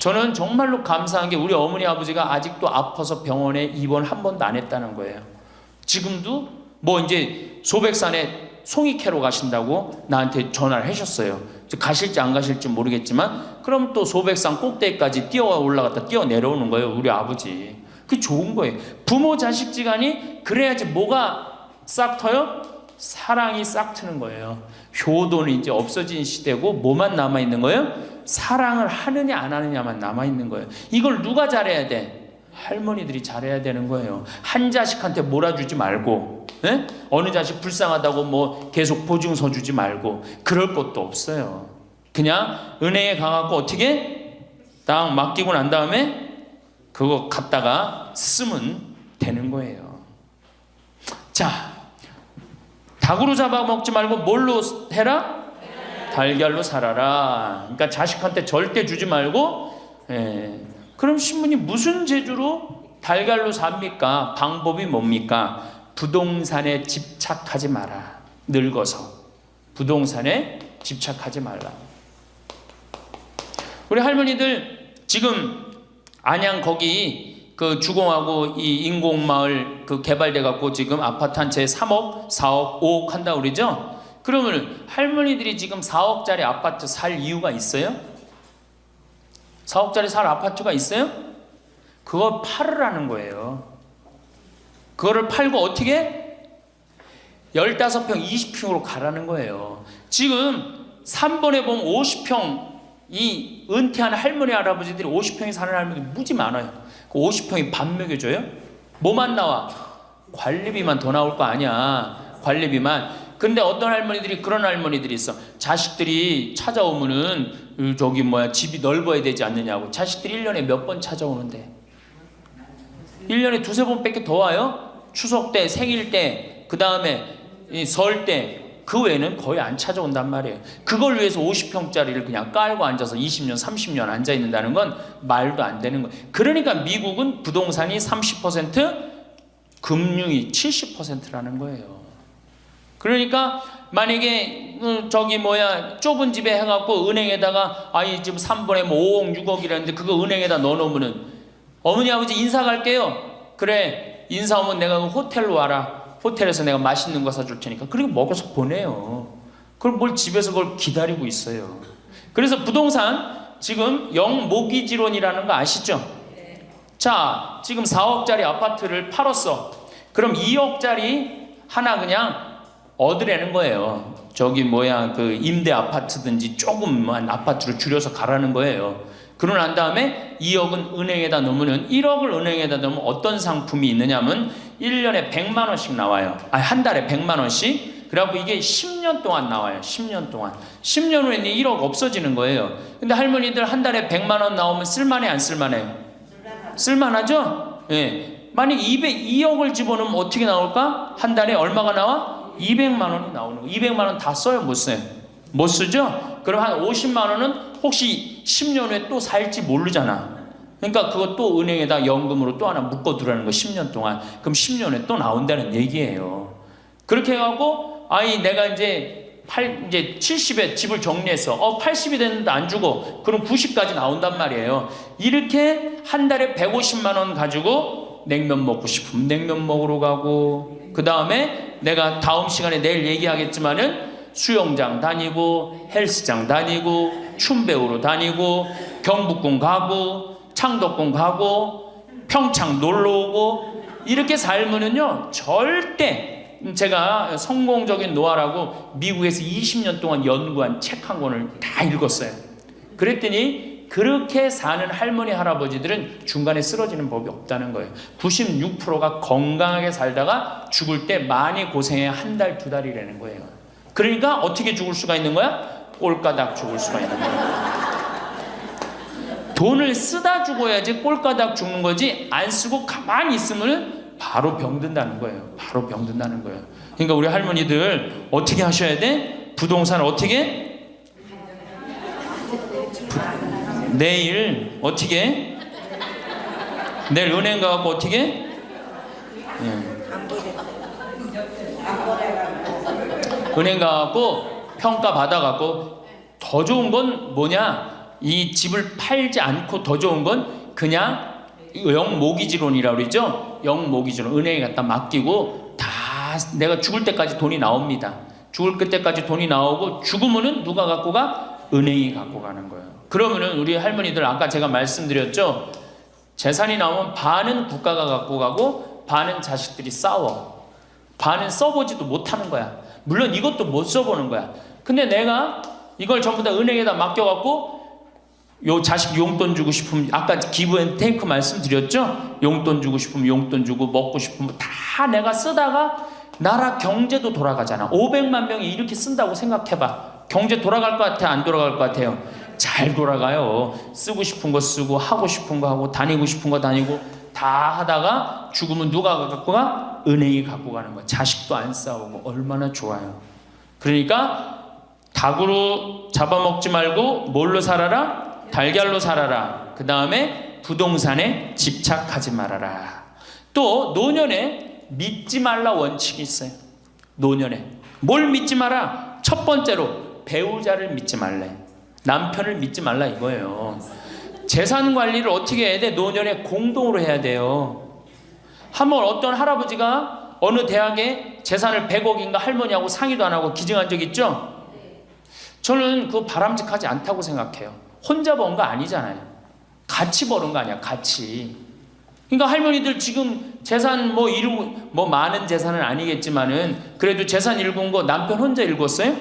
저는 정말로 감사한 게 우리 어머니 아버지가 아직도 아파서 병원에 입원 한 번도 안 했다는 거예요. 지금도 뭐 이제 소백산에 송이 캐러 가신다고 나한테 전화를 하셨어요. 가실지 안 가실지 모르겠지만 그럼 또 소백산 꼭대기까지 뛰어 올라갔다 뛰어 내려오는 거예요. 우리 아버지. 그게 좋은 거예요. 부모 자식 지간이 그래야지 뭐가 싹 터요? 사랑이 싹 트는 거예요. 효도는 이제 없어진 시대고 뭐만 남아있는 거예요? 사랑을 하느냐 안 하느냐만 남아있는 거예요. 이걸 누가 잘해야 돼? 할머니들이 잘해야 되는 거예요. 한 자식한테 몰아주지 말고, 에? 어느 자식 불쌍하다고 뭐 계속 보증서 주지 말고 그럴 것도 없어요. 그냥 은혜에 강하고 어떻게 딱 맡기고 난 다음에 그거 갖다가 쓰면 되는 거예요. 자, 닭으로 잡아먹지 말고 뭘로 해라? 달걀로 살아라. 그러니까 자식한테 절대 주지 말고, 그럼 신부님 무슨 재주로 달걀로 삽니까? 방법이 뭡니까? 부동산에 집착하지 마라. 늙어서 부동산에 집착하지 말라. 우리 할머니들 지금 안양 거기 그 주공하고 이 인공마을 그 개발돼 갖고 지금 아파트 한 채 3억, 4억, 5억 한다 그러죠? 그러면 할머니들이 지금 4억짜리 아파트 살 이유가 있어요? 4억짜리 살 아파트가 있어요? 그걸 팔으라는 거예요. 그거를 팔고 어떻게? 15평, 20평으로 가라는 거예요. 지금 3번에 보면 50평 이 은퇴한 할머니 할아버지들이 50평에 사는 할머니들이 무지 많아요. 그 50평이 밥 먹여줘요? 뭐만 나와? 관리비만 더 나올 거 아니야. 관리비만. 근데 어떤 할머니들이 그런 할머니들이 있어. 자식들이 찾아오면은 저기 집이 넓어야 되지 않느냐고. 자식들이 1년에 몇 번 찾아오는데 1년에 두세 번밖에 더 와요? 추석 때, 생일 때, 그 다음에 설 때. 그 외에는 거의 안 찾아온단 말이에요. 그걸 위해서 50평짜리를 그냥 깔고 앉아서 20년, 30년 앉아있는다는 건 말도 안 되는 거예요. 그러니까 미국은 부동산이 30%, 금융이 70%라는 거예요. 그러니까 만약에 좁은 집에 해갖고 은행에다가 지금 3번에 5억, 6억이라는데 그거 은행에다 넣어놓으면은 어머니 아버지 인사 갈게요. 그래, 인사 오면 내가 그 호텔로 와라. 호텔에서 내가 맛있는 거 사줄 테니까. 그리고 먹여서 보내요. 그럼 뭘 집에서 그걸 기다리고 있어요. 그래서 부동산 지금 영모기지론이라는 거 아시죠? 자, 지금 4억짜리 아파트를 팔았어. 그럼 2억짜리 하나 그냥 얻으라는 거예요. 그 임대 아파트든지 조금만 아파트를 줄여서 가라는 거예요. 그러고 난 다음에 2억은 은행에다 넣으면 1억을 은행에다 넣으면 어떤 상품이 있느냐면 1년에 100만 원씩 나와요. 한 달에 100만 원씩. 그래갖고 이게 10년 동안 나와요. 10년 동안. 10년 후에는 1억 없어지는 거예요. 근데 할머니들 한 달에 100만 원 나오면 쓸만해 안 쓸만해요? 쓸만하죠? 예. 만약 2억을 집어넣으면 어떻게 나올까? 한 달에 얼마가 나와? 200만 원이 나오는 거예요. 200만 원 다 써요? 못 써요? 못 쓰죠? 그럼 한 50만 원은 혹시 10년 후에 또 살지 모르잖아. 그러니까 그거 또 은행에다 연금으로 또 하나 묶어두라는 거 10년 동안. 그럼 10년 후에 또 나온다는 얘기예요. 그렇게 해갖고 내가 이제 70에 집을 정리했어. 80이 됐는데 안 주고 그럼 90까지 나온단 말이에요. 이렇게 한 달에 150만 원 가지고 냉면 먹고 싶으면 냉면 먹으러 가고, 그 다음에 내가 다음 시간에 내일 얘기하겠지만은 수영장 다니고 헬스장 다니고 춤배우러 다니고 경복궁 가고 창덕궁 가고 평창 놀러오고 이렇게 살면은요 절대, 제가 성공적인 노화라고 미국에서 20년 동안 연구한 책 한 권을 다 읽었어요. 그랬더니 그렇게 사는 할머니 할아버지들은 중간에 쓰러지는 법이 없다는 거예요. 96%가 건강하게 살다가 죽을 때 많이 고생해 한 달, 두 달이라는 거예요. 그러니까 어떻게 죽을 수가 있는 거야? 꼴까닥 죽을 수가 있는 거야. 돈을 쓰다 죽어야지 꼴까닥 죽는 거지, 안 쓰고 가만히 있으면 바로 병든다는 거예요. 바로 병든다는 거예요. 그러니까 우리 할머니들 어떻게 하셔야 돼? 부동산을 어떻게? 내일 어떻게? 내일 은행 가갖고 어떻게? 은행 가갖고 평가 받아갖고 더 좋은 건 뭐냐? 이 집을 팔지 않고 더 좋은 건 그냥 영모기지론이라고 그러죠. 영모기지론. 은행에 갖다 맡기고 다 내가 죽을 때까지 돈이 나옵니다. 죽을 그때까지 돈이 나오고 죽으면은 누가 갖고 가? 은행이 갖고 가는 거예요. 그러면은 우리 할머니들 아까 제가 말씀드렸죠. 재산이 나오면 반은 국가가 갖고 가고 반은 자식들이 싸워. 반은 써보지도 못하는 거야. 물론 이것도 못 써보는 거야. 근데 내가 이걸 전부 다 은행에다 맡겨갖고 요 자식 용돈 주고 싶으면 아까 기브앤테이크 말씀드렸죠. 용돈 주고 싶으면 용돈 주고 먹고 싶으면 다 내가 쓰다가 나라 경제도 돌아가잖아. 500만 명이 이렇게 쓴다고 생각해봐. 경제 돌아갈 것 같아? 안 돌아갈 것 같아요? 잘 돌아가요. 쓰고 싶은 거 쓰고 하고 싶은 거 하고 다니고 싶은 거 다니고 다 하다가 죽으면 누가 갖고 가? 은행이 갖고 가는 거야. 자식도 안 싸우고 얼마나 좋아요. 그러니까 닭으로 잡아먹지 말고 뭘로 살아라? 달걀로 살아라. 그 다음에 부동산에 집착하지 말아라. 또 노년에 믿지 말라 원칙이 있어요. 노년에 뭘 믿지 마라? 첫 번째로 배우자를 믿지 말래. 남편을 믿지 말라 이거예요. 재산 관리를 어떻게 해야 돼? 노년에 공동으로 해야 돼요. 한번 어떤 할아버지가 어느 대학에 재산을 100억인가 할머니하고 상의도 안 하고 기증한 적 있죠? 저는 그거 바람직하지 않다고 생각해요. 혼자 번 거 아니잖아요. 같이 버는 거 아니야. 같이. 그러니까 할머니들 지금 재산 뭐 많은 재산은 아니겠지만은 그래도 재산 읽은 거 남편 혼자 읽었어요?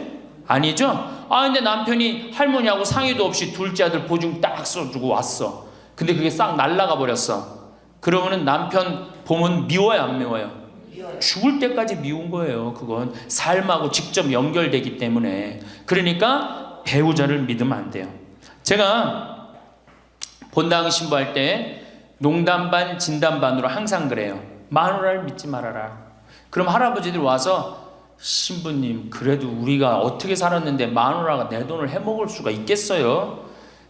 아니죠? 근데 남편이 할머니하고 상의도 없이 둘째 아들 보증 딱 써주고 왔어. 근데 그게 싹 날라가 버렸어. 그러면은 남편 보면 미워요, 안 미워요? 죽을 때까지 미운 거예요. 그건 삶하고 직접 연결되기 때문에. 그러니까 배우자를 믿으면 안 돼요. 제가 본당 신부할 때 농담 반 진담 반으로 항상 그래요. 마누라를 믿지 말아라. 그럼 할아버지들 와서 신부님 그래도 우리가 어떻게 살았는데 마누라가 내 돈을 해먹을 수가 있겠어요?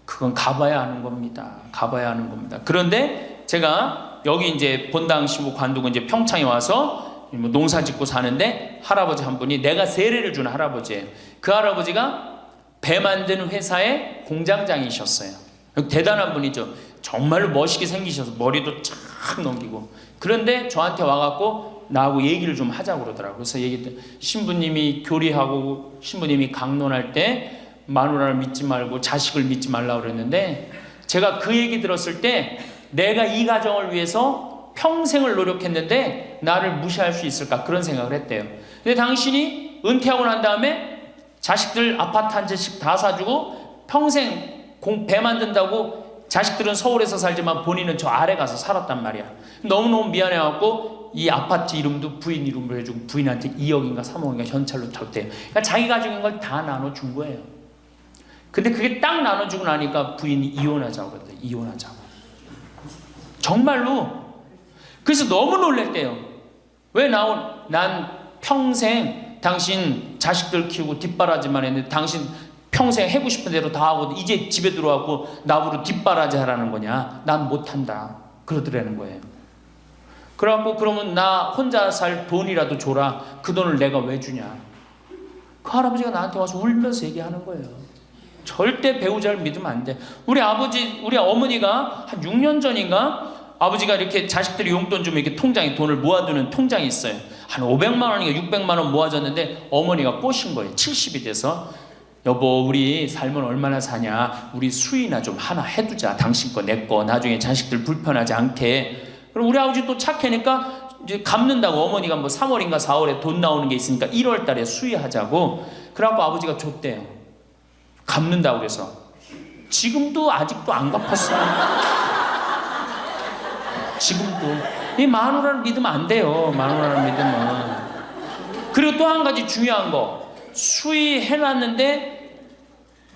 그건 가봐야 하는 겁니다. 가봐야 하는 겁니다. 그런데 제가 여기 이제 본당 신부 관두고 이제 평창에 와서 농사 짓고 사는데 할아버지 한 분이 내가 세례를 준 할아버지예요. 그 할아버지가 배 만드는 회사의 공장장이셨어요. 대단한 분이죠. 정말로 멋있게 생기셔서 머리도 쫙 넘기고. 그런데 저한테 와갖고 나하고 얘기를 좀 하자고 그러더라고요. 그래서 얘기했더니 신부님이 교리하고 신부님이 강론할 때 마누라를 믿지 말고 자식을 믿지 말라고 그랬는데 제가 그 얘기 들었을 때 내가 이 가정을 위해서 평생을 노력했는데 나를 무시할 수 있을까 그런 생각을 했대요. 근데 당신이 은퇴하고 난 다음에 자식들 아파트 한 채씩 다 사주고 평생 배 만든다고 자식들은 서울에서 살지만 본인은 저 아래 가서 살았단 말이야. 너무너무 미안해갖고 이 아파트 이름도 부인 이름으로 해주고 부인한테 2억인가 3억인가 현찰로 줬대요. 그러니까 자기 가족인 걸 다 나눠준 거예요. 근데 그게 딱 나눠주고 나니까 부인이 이혼하자고 그랬대요. 이혼하자고. 정말로. 그래서 너무 놀랬대요. 왜 난 평생 당신 자식들 키우고 뒷바라지만 했는데 당신 평생 해고 싶은 대로 다 하고 이제 집에 들어와고 나보고 뒷바라지 하라는 거냐? 난 못한다. 그러더라는 거예요. 그래갖고 그러면 나 혼자 살 돈이라도 줘라. 그 돈을 내가 왜 주냐? 그 할아버지가 나한테 와서 울면서 얘기하는 거예요. 절대 배우자를 믿으면 안 돼. 우리 어머니가 한 6년 전인가 아버지가 이렇게 자식들이 용돈 주면 이렇게 통장에 돈을 모아두는 통장이 있어요. 한 500만 원인가 600만 원 모아졌는데 어머니가 꼬신 거예요. 70이 돼서. 여보 우리 살면 얼마나 사냐. 우리 수의나 좀 하나 해두자. 당신 거 내 거 나중에 자식들 불편하지 않게. 그럼 우리 아버지 또 착하니까 이제 갚는다고 어머니가 뭐 3월인가 4월에 돈 나오는 게 있으니까 1월 달에 수의하자고. 그래갖고 아버지가 줬대요. 갚는다고 그래서. 지금도 아직도 안 갚았어요. 지금도. 이 마누라를 믿으면 안 돼요. 마누라를 믿으면. 그리고 또 한 가지 중요한 거. 수의해놨는데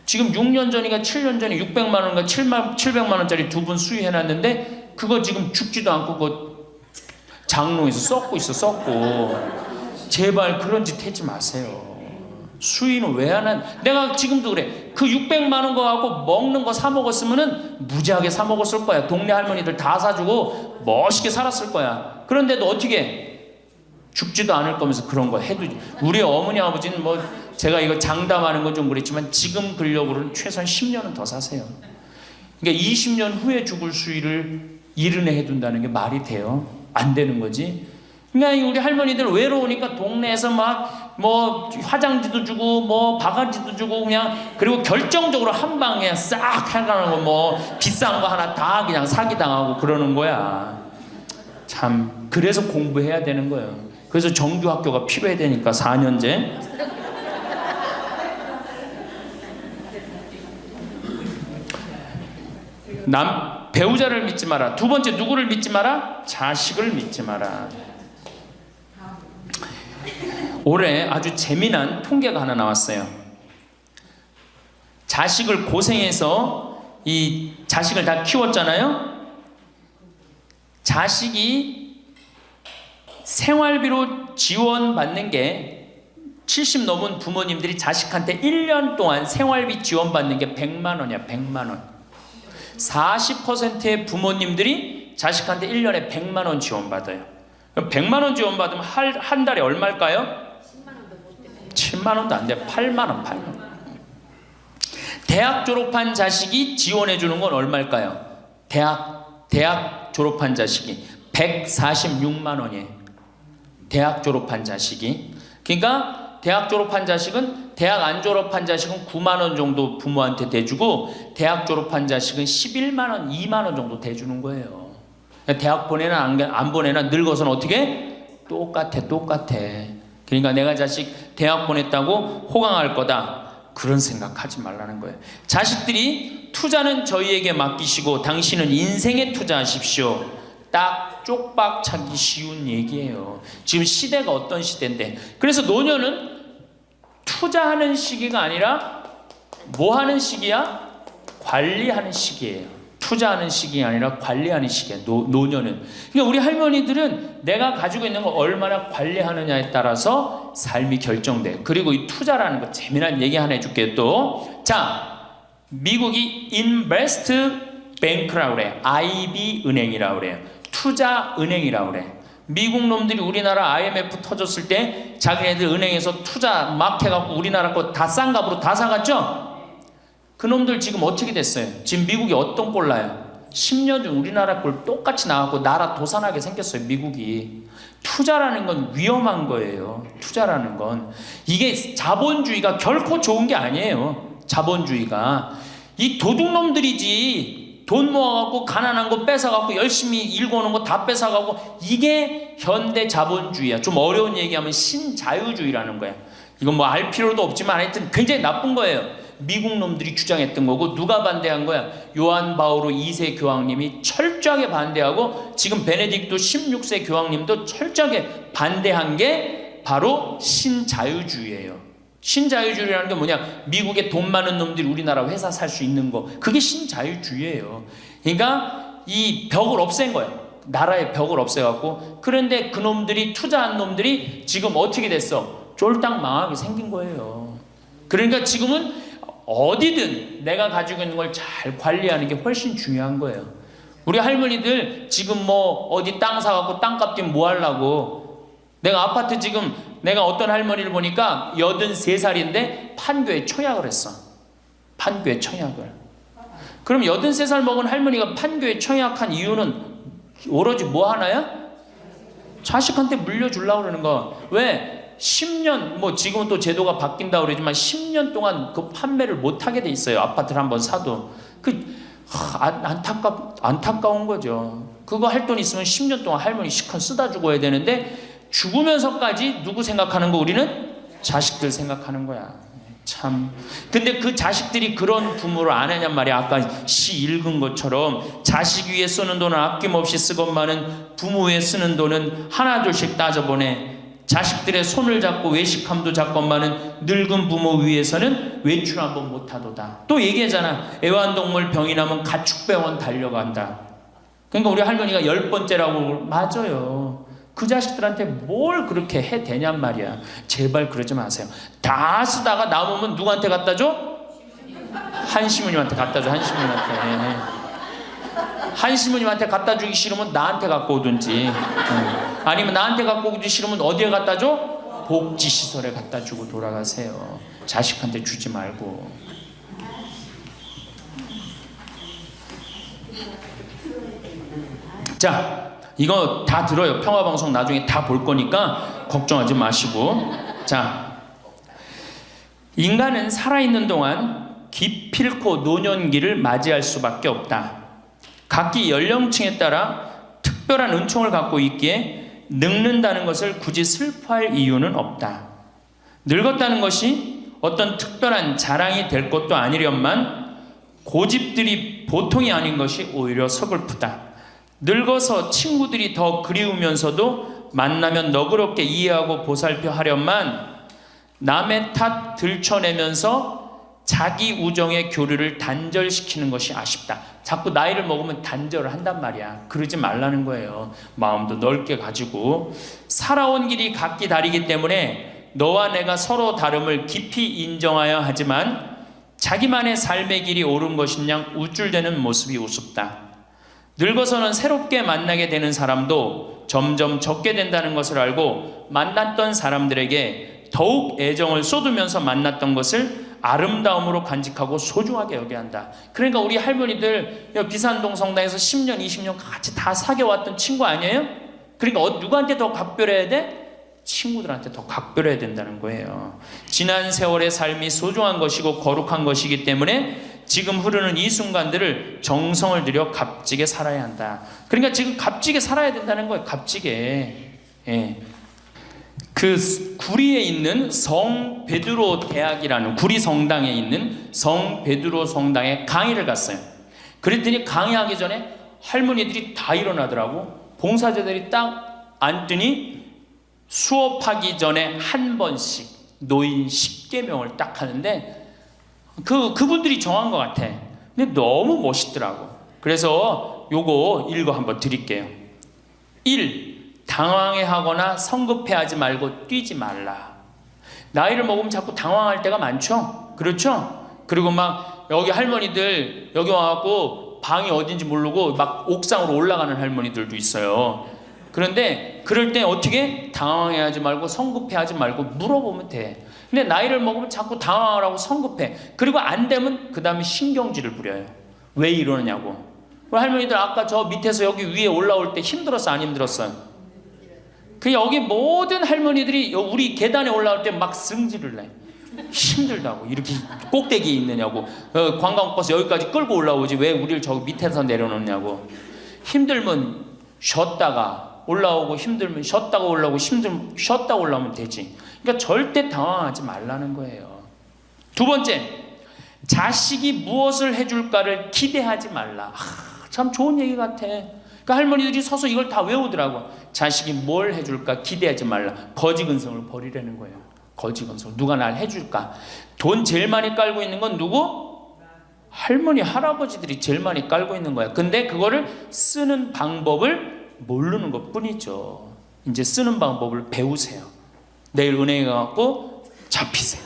지금 6년 전인가 7년 전에 600만 원인가 700만 원짜리 두 분 수의해놨는데 그거 지금 죽지도 않고 그 장롱에서 썩고 있어. 썩고. 제발 그런 짓 하지 마세요. 수의는 왜 안 한? 내가 지금도 그래. 그 600만 원 거 갖고 먹는 거 사 먹었으면은 무지하게 사 먹었을 거야. 동네 할머니들 다 사주고 멋있게 살았을 거야. 그런데도 어떻게 죽지도 않을 거면서 그런 거 해도. 우리 어머니 아버지는 뭐 제가 이거 장담하는 건 좀 그랬지만 지금 근력으로는 최소한 10년은 더 사세요. 그러니까 20년 후에 죽을 수위를 이른해 해둔다는 게 말이 돼요? 안 되는 거지. 그러니까 우리 할머니들 외로우니까 동네에서 막 뭐 화장지도 주고 뭐 바가지도 주고 그냥, 그리고 결정적으로 한 방에 싹 해가는 뭐 비싼 거 하나 다 그냥 사기당하고 그러는 거야. 참, 그래서 공부해야 되는 거예요. 그래서 정규 학교가 필요해야 되니까 4년제. 배우자를 믿지 마라. 두 번째, 누구를 믿지 마라? 자식을 믿지 마라. 올해 아주 재미난 통계가 하나 나왔어요. 자식을 고생해서 이 자식을 다 키웠잖아요. 자식이 생활비로 지원받는 게 70 넘은 부모님들이 자식한테 1년 동안 생활비 지원받는 게 100만 원이야. 100만 원. 40%의 부모님들이 자식한테 1년에 100만 원 지원받아요. 100만 원 지원받으면 한 달에 얼마일까요? 7만 원도 안 돼. 8만 원, 8만 원. 대학 졸업한 자식이 지원해 주는 건 얼마일까요? 대학 졸업한 자식이 146만 원이에요. 대학 졸업한 자식이. 그러니까 대학 졸업한 자식은, 대학 안 졸업한 자식은 9만 원 정도 부모한테 대주고, 대학 졸업한 자식은 11만 원, 2만 원 정도 대주는 거예요. 대학 보내나 안 보내나 늙어서는 어떻게? 똑같아. 그러니까 내가 자식 대학 보냈다고 호강할 거다, 그런 생각하지 말라는 거예요. 자식들이 투자는 저희에게 맡기시고 당신은 인생에 투자하십시오. 딱 쪽박 차기 쉬운 얘기예요. 지금 시대가 어떤 시대인데. 그래서 노년은 투자하는 시기가 아니라 뭐 하는 시기야? 관리하는 시기예요. 투자하는 시기가 아니라 관리하는 시기야. 노년은. 그러니까 우리 할머니들은 내가 가지고 있는 걸 얼마나 관리하느냐에 따라서 삶이 결정돼. 그리고 이 투자라는 거 재미난 얘기 하나 해줄게요. 또, 자, 미국이 Invest Bank라고 그래. IB 은행이라고 그래요. 투자 은행이라고 그래. 미국 놈들이 우리나라 IMF 터졌을 때 자기네들 은행에서 투자 막 해갖고 우리나라 거 다 싼 값으로 다 사갔죠? 그 놈들 지금 어떻게 됐어요? 지금 미국이 어떤 꼴 나요? 10년 전 우리나라 꼴 똑같이 나왔고 나라 도산하게 생겼어요. 미국이. 투자라는 건 위험한 거예요. 투자라는 건. 이게 자본주의가 결코 좋은 게 아니에요. 자본주의가. 이 도둑놈들이지. 돈 모아갖고 가난한 거 뺏어갖고 열심히 일궈오는 거 다 뺏어가고, 이게 현대 자본주의야. 좀 어려운 얘기하면 신자유주의라는 거야. 이건 뭐 알 필요도 없지만 하여튼 굉장히 나쁜 거예요. 미국 놈들이 주장했던 거고. 누가 반대한 거야? 요한 바오로 2세 교황님이 철저하게 반대하고, 지금 베네딕토 16세 교황님도 철저하게 반대한 게 바로 신자유주의예요. 신자유주의라는 게 뭐냐? 미국에 돈 많은 놈들이 우리나라 회사 살 수 있는 거, 그게 신자유주의예요. 그러니까 이 벽을 없앤 거예요. 나라의 벽을 없애갖고. 그런데 그 놈들이, 투자한 놈들이 지금 어떻게 됐어? 쫄딱 망하게 생긴 거예요. 그러니까 지금은 어디든 내가 가지고 있는 걸 잘 관리하는 게 훨씬 중요한 거예요. 우리 할머니들 지금 뭐 어디 땅 사갖고 땅값 좀 뭐 하려고. 내가 아파트 지금, 내가 어떤 할머니를 보니까 83살인데 판교에 청약을 했어. 판교에 청약을. 그럼 83살 먹은 할머니가 판교에 청약한 이유는 오로지 뭐 하나야? 자식한테 물려주려고 그러는 거. 왜? 10년, 뭐 지금은 또 제도가 바뀐다고 그러지만 10년 동안 그 판매를 못하게 돼 있어요. 아파트를 한번 사도. 안타까운 거죠. 그거 할 돈 있으면 10년 동안 할머니 시컨 쓰다 죽어야 되는데, 죽으면서까지 누구 생각하는 거? 우리는 자식들 생각하는 거야. 참. 근데 그 자식들이 그런 부모를 안 하냔 말이야. 아까 시 읽은 것처럼 자식 위에 쓰는 돈은 아낌없이 쓰건만은 부모 위에 쓰는 돈은 하나둘씩 따져보네. 자식들의 손을 잡고 외식함도 잡건만은 늙은 부모 위해서는 외출 한번 못하도다. 또 얘기하잖아. 애완동물 병이 나면 가축병원 달려간다. 그러니까 우리 할머니가 10번째라고. 맞아요. 그 자식들한테 뭘 그렇게 해대냔 말이야. 제발 그러지 마세요. 다 쓰다가 남으면 누구한테 갖다 줘? 한시모님한테 갖다 줘. 한시모님한테 갖다 주기 싫으면 나한테 갖고 오든지, 아니면 나한테 갖고 오기 싫으면 어디에 갖다 줘? 복지시설에 갖다 주고 돌아가세요. 자식한테 주지 말고. 자, 이거 다 들어요. 평화방송 나중에 다 볼 거니까 걱정하지 마시고. 자, 인간은 살아있는 동안 기필코 노년기를 맞이할 수밖에 없다. 각기 연령층에 따라 특별한 은총을 갖고 있기에 늙는다는 것을 굳이 슬퍼할 이유는 없다. 늙었다는 것이 어떤 특별한 자랑이 될 것도 아니련만 고집들이 보통이 아닌 것이 오히려 서글프다. 늙어서 친구들이 더 그리우면서도 만나면 너그럽게 이해하고 보살펴 하련만 남의 탓 들춰내면서 자기 우정의 교류를 단절시키는 것이 아쉽다. 자꾸 나이를 먹으면 단절을 한단 말이야. 그러지 말라는 거예요. 마음도 넓게 가지고. 살아온 길이 각기 다르기 때문에 너와 내가 서로 다름을 깊이 인정하여야 하지만 자기만의 삶의 길이 옳은 것인 양 우쭐대는 모습이 우습다. 늙어서는 새롭게 만나게 되는 사람도 점점 적게 된다는 것을 알고 만났던 사람들에게 더욱 애정을 쏟으면서 만났던 것을 아름다움으로 간직하고 소중하게 여겨야 한다. 그러니까 우리 할머니들 비산동 성당에서 10년, 20년 같이 다 사귀어왔던 친구 아니에요? 그러니까 누구한테 더 각별해야 돼? 친구들한테 더 각별해야 된다는 거예요. 지난 세월의 삶이 소중한 것이고 거룩한 것이기 때문에 지금 흐르는 이 순간들을 정성을 들여 값지게 살아야 한다. 그러니까 지금 값지게 살아야 된다는 거예요. 값지게. 예. 그 구리에 있는 성 베드로 대학이라는 구리 성당에 있는 성 베드로 성당에 강의를 갔어요. 그랬더니 강의하기 전에 할머니들이 다 일어나더라고. 봉사자들이 딱 앉더니 수업하기 전에 한 번씩 노인 10계명을 딱 하는데 그분들이 정한 것 같아. 근데 너무 멋있더라고. 그래서 요거 읽어 한번 드릴게요. 1. 당황해하거나 성급해하지 말고 뛰지 말라. 나이를 먹으면 자꾸 당황할 때가 많죠. 그렇죠? 그리고 막 여기 할머니들 여기 와갖고 방이 어딘지 모르고 막 옥상으로 올라가는 할머니들도 있어요. 그런데 그럴 때 어떻게? 당황해하지 말고 성급해하지 말고 물어보면 돼. 근데 나이를 먹으면 자꾸 당황을 하고 성급해. 그리고 안 되면 그 다음에 신경질을 부려요. 왜 이러느냐고. 할머니들 아까 저 밑에서 여기 위에 올라올 때 힘들었어 안 힘들었어요? 그 여기 모든 할머니들이 우리 계단에 올라올 때 막 승질을 내. 힘들다고. 이렇게 꼭대기에 있느냐고. 관광버스 여기까지 끌고 올라오지 왜 우리를 저기 밑에서 내려놓냐고. 힘들면 쉬었다가 올라오고 힘들면 쉬었다가 올라오고 힘들면 쉬었다가 올라오면 되지. 그러니까 절대 당황하지 말라는 거예요. 두 번째, 자식이 무엇을 해줄까를 기대하지 말라. 참 좋은 얘기 같아. 그러니까 할머니들이 서서 이걸 다 외우더라고. 자식이 뭘 해줄까 기대하지 말라. 거지근성을 버리라는 거예요. 거지근성. 누가 날 해줄까. 돈 제일 많이 깔고 있는 건 누구? 할머니 할아버지들이 제일 많이 깔고 있는 거야. 근데 그거를 쓰는 방법을 모르는 것 뿐이죠. 이제 쓰는 방법을 배우세요. 내일 은행에 가갖고 잡히세요.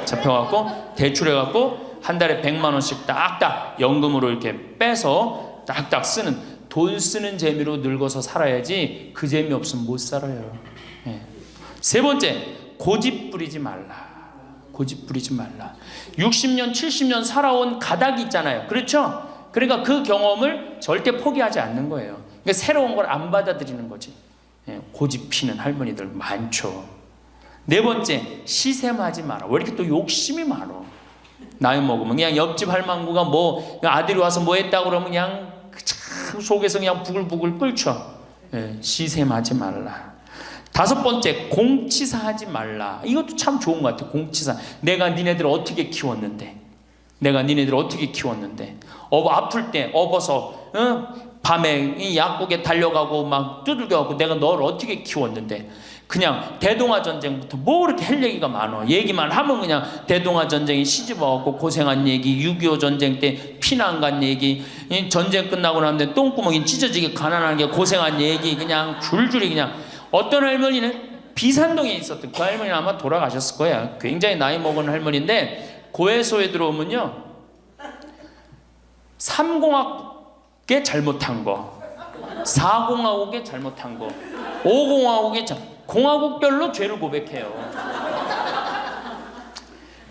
잡혀갖고 대출해갖고 한 달에 100만 원씩 딱딱 연금으로 이렇게 빼서 딱딱 쓰는. 돈 쓰는 재미로 늙어서 살아야지 그 재미 없으면 못 살아요. 예. 세 번째, 고집 부리지 말라. 고집 부리지 말라. 60년 70년 살아온 가닥이 있잖아요. 그렇죠? 그러니까 그 경험을 절대 포기하지 않는 거예요. 그러니까 새로운 걸 안 받아들이는 거지. 예. 고집 피는 할머니들 많죠. 네 번째, 시샘하지 마라. 왜 이렇게 또 욕심이 많어? 나이 먹으면 그냥 옆집 할망구가 뭐 아들이 와서 뭐 했다고 그러면 그냥 참 속에서 그냥 부글부글 끓죠. 예, 시샘하지 말라. 다섯 번째, 공치사하지 말라. 이것도 참 좋은 것 같아. 공치사. 내가 니네들 어떻게 키웠는데? 내가 니네들 어떻게 키웠는데? 아플 때 업어서 밤에 이 약국에 달려가고 막 두들겨가고 내가 너를 어떻게 키웠는데? 그냥 대동아 전쟁부터 뭐 그렇게 할 얘기가 많아. 얘기만 하면 그냥 대동아 전쟁에 시집와갖고 고생한 얘기, 6.25 전쟁 때 피난 간 얘기, 전쟁 끝나고 나면 똥구멍이 찢어지게 가난한 게 고생한 얘기 그냥 줄줄이 그냥. 어떤 할머니는 비산동에 있었던 그 할머니는 아마 돌아가셨을 거야. 굉장히 나이 먹은 할머니인데 고해소에 들어오면요 3공학에 잘못한 거, 4공학에 잘못한 거, 5공학에 공화국별로 죄를 고백해요.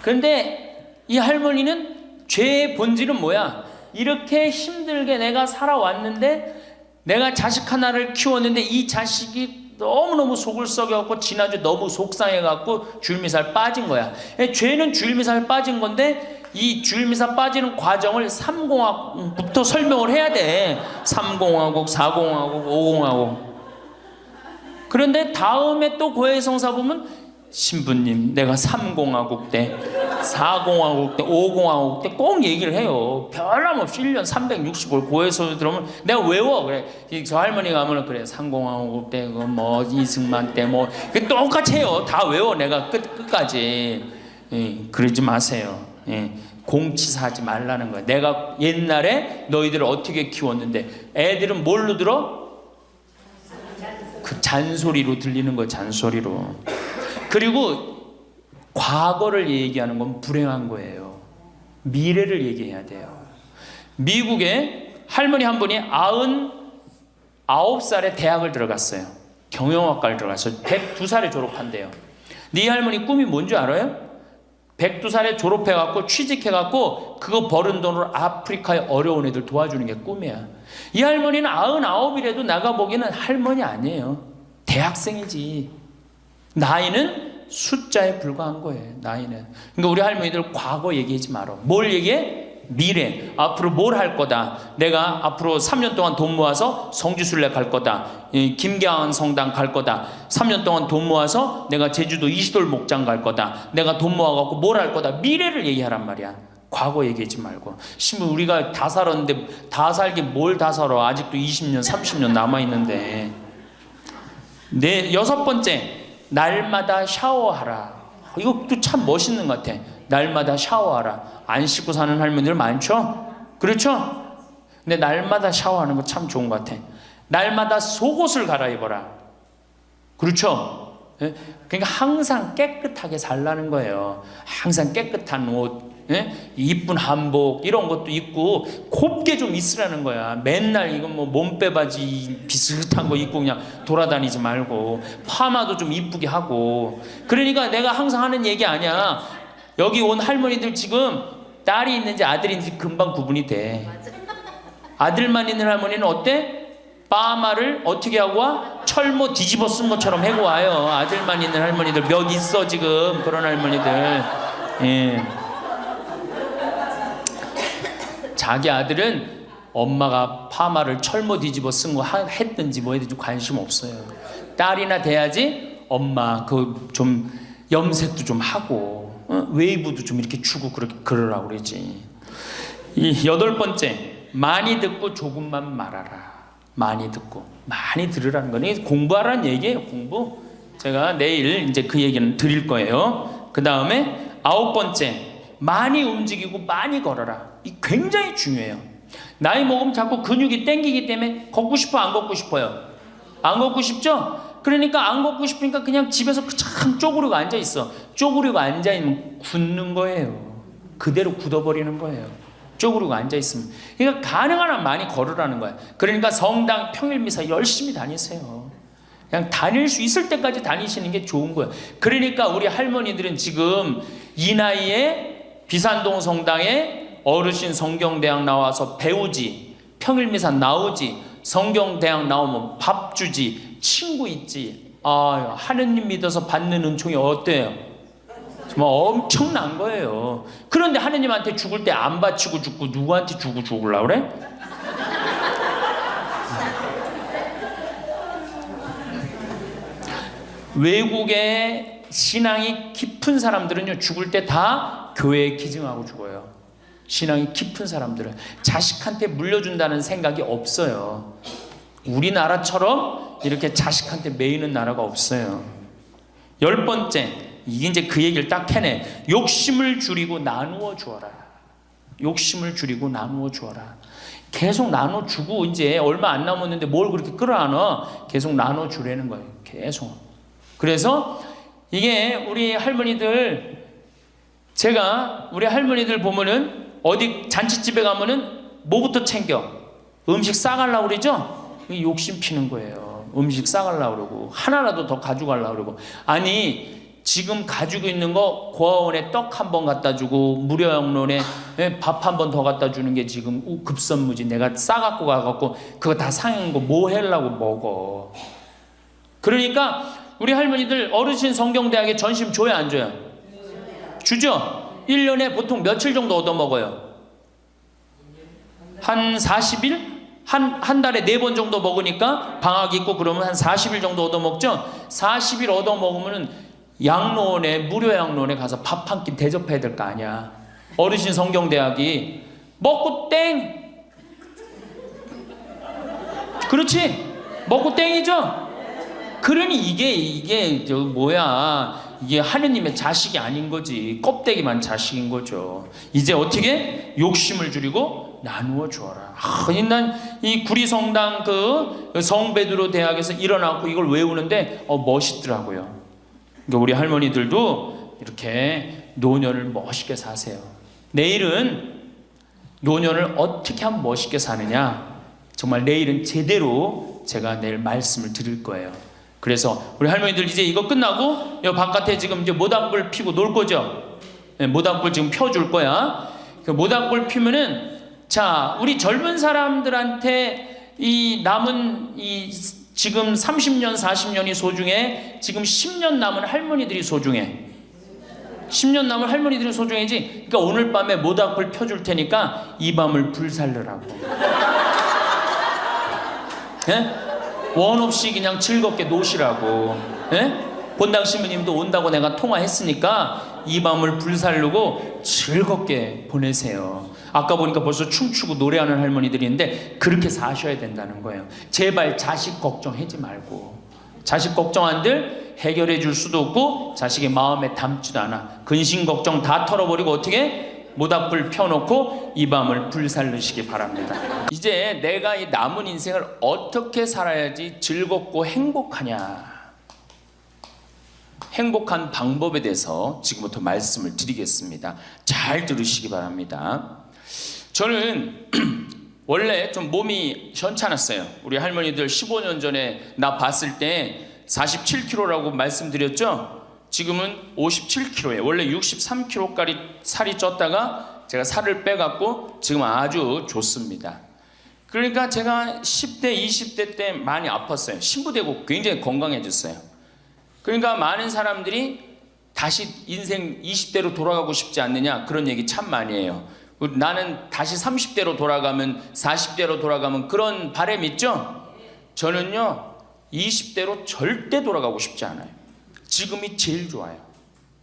그런데 이 할머니는 죄의 본질은 뭐야? 이렇게 힘들게 내가 살아왔는데, 내가 자식 하나를 키웠는데 이 자식이 너무너무 속을 썩여갖고 지난주 너무 속상해갖고 줄미살 빠진 거야. 죄는 줄미살 빠진 건데, 이 줄미살 빠지는 과정을 3공화국부터 설명을 해야 돼. 3공화국, 4공화국, 5공화국. 그런데 다음에 또 고해성사 보면, 신부님 내가 3공화국 때, 4공화국 때, 5공화국 때 꼭 얘기를 해요. 변함없이 1년 365일 고해성사 들으면 내가 외워. 그래, 저 할머니가 하면 그래, 3공화국 때 뭐 이승만 때 뭐 똑같이 해요. 다 외워. 내가 끝까지. 그러지 마세요. 공치사하지 말라는 거야. 내가 옛날에 너희들을 어떻게 키웠는데, 애들은 뭘로 들어? 그 잔소리로 들리는 거야. 잔소리로. 그리고 과거를 얘기하는 건 불행한 거예요. 미래를 얘기해야 돼요. 미국에 할머니 한 분이 99살에 대학을 들어갔어요. 경영학과를 들어갔어요. 102살에 졸업한대요. 근데 이 할머니 꿈이 뭔지 알아요? 102살에 졸업해갖고 취직해갖고 그거 버는 돈으로 아프리카의 어려운 애들 도와주는 게 꿈이야. 이 할머니는 99이라도 나가보기에는 할머니 아니에요. 대학생이지. 나이는 숫자에 불과한 거예요. 나이는. 그러니까 우리 할머니들 과거 얘기하지 말아. 뭘 얘기해? 미래. 앞으로 뭘 할 거다. 내가 앞으로 3년 동안 돈 모아서 성지순례 갈 거다. 김경환 성당 갈 거다. 3년 동안 돈 모아서 내가 제주도 이시돌 목장 갈 거다. 내가 돈 모아갖고 뭘 할 거다. 미래를 얘기하란 말이야. 과거 얘기하지 말고. 심지어 우리가 다 살았는데, 다 살긴 뭘 다 살아. 아직도 20년 30년 남아있는데. 네, 6번째, 날마다 샤워하라. 이것도 참 멋있는 것 같아. 날마다 샤워하라. 안 씻고 사는 할머니들 많죠? 그렇죠? 근데 날마다 샤워하는 거 참 좋은 것 같아. 날마다 속옷을 갈아입어라. 그렇죠? 그러니까 항상 깨끗하게 살라는 거예요. 항상 깨끗한 옷, 이쁜 한복 이런 것도 입고 곱게 좀 있으라는 거야. 맨날 이건 뭐 몸빼바지 비슷한 거 입고 그냥 돌아다니지 말고 파마도 좀 이쁘게 하고. 그러니까 내가 항상 하는 얘기 아니야. 여기 온 할머니들 지금 딸이 있는지 아들이 있는지 금방 구분이 돼. 아들만 있는 할머니는 어때? 파마를 어떻게 하고 와? 철모 뒤집어 쓴 것처럼 해고 와요. 아들만 있는 할머니들 몇 있어 지금. 그런 할머니들. 예. 자기 아들은 엄마가 파마를 철모 뒤집어 쓴 거 했든지 뭐 했든지 관심 없어요. 딸이나 돼야지 엄마 그 좀 염색도 좀 하고 웨이브도 좀 이렇게 주고 그러라고 그러지. 이 8번째, 많이 듣고 조금만 말하라. 많이 듣고 많이 들으라는 거는 공부하라는 얘기예요. 공부. 제가 내일 이제 그 얘기는 드릴 거예요. 그 다음에 9번째, 많이 움직이고 많이 걸어라. 이 굉장히 중요해요. 나이 먹으면 자꾸 근육이 땡기기 때문에 걷고 싶어, 안 걷고 싶어요? 안 걷고 싶죠? 그러니까 안 걷고 싶으니까 그냥 집에서 참 쪼그리고 앉아있어. 쪼그리고 앉아있으면 굳는 거예요. 그대로 굳어버리는 거예요. 쪼그리고 앉아있으면. 그러니까 가능한 한 많이 걸으라는 거야. 그러니까 성당 평일미사 열심히 다니세요. 그냥 다닐 수 있을 때까지 다니시는 게 좋은 거예요. 그러니까 우리 할머니들은 지금 이 나이에 비산동 성당에 어르신 성경대학 나와서 배우지, 평일미사 나오지, 성경대학 나오면 밥 주지, 친구 있지. 아, 하느님 믿어서 받는 은총이 어때요? 정말 엄청난 거예요. 그런데 하느님한테 죽을 때 안 바치고 죽고 누구한테 주고 죽으려고 그래? 외국에 신앙이 깊은 사람들은요, 죽을 때 다 교회에 기증하고 죽어요. 신앙이 깊은 사람들은 자식한테 물려준다는 생각이 없어요. 우리나라처럼 이렇게 자식한테 매이는 나라가 없어요. 10번째, 이게 이제 그 얘기를 딱 해내. 욕심을 줄이고 나누어 주어라. 욕심을 줄이고 나누어 주어라. 계속 나눠 주고 이제 얼마 안 남았는데 뭘 그렇게 끌어안아? 계속 나눠 주라는 거예요. 계속. 그래서 이게 우리 할머니들, 제가 우리 할머니들 보면은 어디 잔치집에 가면은 뭐부터 챙겨? 음식 싸가려고 그러죠? 욕심 피는 거예요. 거예요. 음식 싸가려고 그러고 하나라도 더 가져가려고 그러고. 아니 지금 가지고 있는 거 고아원에 떡 한 번 갖다 주고 무료양론에 밥 한 번 더 갖다 주는 게 지금 급선무지. 내가 싸갖고 가갖고 그거 다 상한 거 뭐 하려고 먹어. 그러니까 우리 할머니들 어르신 성경대학에 전심 줘요 안 줘요? 주죠? 1년에 보통 며칠 정도 얻어먹어요? 한 40일? 한 달에 4번 정도 먹으니까 방학 있고 그러면 한 40일 정도 얻어먹죠? 40일 얻어먹으면 양로원에 무료 양로원에 가서 밥 한 끼 대접해야 될 거 아니야. 어르신 성경대학이 먹고 땡. 그렇지? 먹고 땡이죠? 그러니 이게 저 뭐야, 이게 하느님의 자식이 아닌 거지. 껍데기만 자식인 거죠. 이제 어떻게 욕심을 줄이고 나누어 주어라. 난 이 구리성당 그 성베드로 대학에서 일어나고 이걸 외우는데 멋있더라고요. 그러니까 우리 할머니들도 이렇게 노년을 멋있게 사세요. 내일은 노년을 어떻게 하면 멋있게 사느냐, 정말 내일은 제대로 제가 내일 말씀을 드릴 거예요. 그래서 우리 할머니들 이제 이거 끝나고 여 바깥에 지금 이제 모닥불 피고 놀 거죠. 네, 모닥불 지금 펴줄 거야. 그 모닥불 피면은 자, 우리 젊은 사람들한테 이 남은 이 지금 30년 40년이 소중해. 지금 10년 남은 할머니들이 소중해. 10년 남은 할머니들이 소중해지. 그러니까 오늘 밤에 모닥불 펴줄 테니까 이 밤을 불살르라고. 예? 원 없이 그냥 즐겁게 노시라고. 예? 본당 신부님도 온다고 내가 통화했으니까 이 밤을 불살르고 즐겁게 보내세요. 아까 보니까 벌써 춤추고 노래하는 할머니들이 있는데 그렇게 사셔야 된다는 거예요. 제발 자식 걱정하지 말고. 자식 걱정한들 해결해 줄 수도 없고 자식의 마음에 담지도 않아. 근심 걱정 다 털어버리고 어떻게? 모닥불 펴놓고 이 밤을 불살르시기 바랍니다. 이제 내가 이 남은 인생을 어떻게 살아야지 즐겁고 행복하냐, 행복한 방법에 대해서 지금부터 말씀을 드리겠습니다. 잘 들으시기 바랍니다. 저는 원래 좀 몸이 현찮았어요. 우리 할머니들 15년 전에 나 봤을 때 47kg라고 말씀드렸죠? 지금은 57kg예요. 원래 63kg까지 살이 쪘다가 제가 살을 빼갖고 지금 아주 좋습니다. 그러니까 제가 10대, 20대 때 많이 아팠어요. 신부되고 굉장히 건강해졌어요. 그러니까 많은 사람들이 다시 인생 20대로 돌아가고 싶지 않느냐 그런 얘기 참 많이 해요. 나는 다시 30대로 돌아가면 40대로 돌아가면 그런 바람 있죠? 저는요 20대로 절대 돌아가고 싶지 않아요. 지금이 제일 좋아요.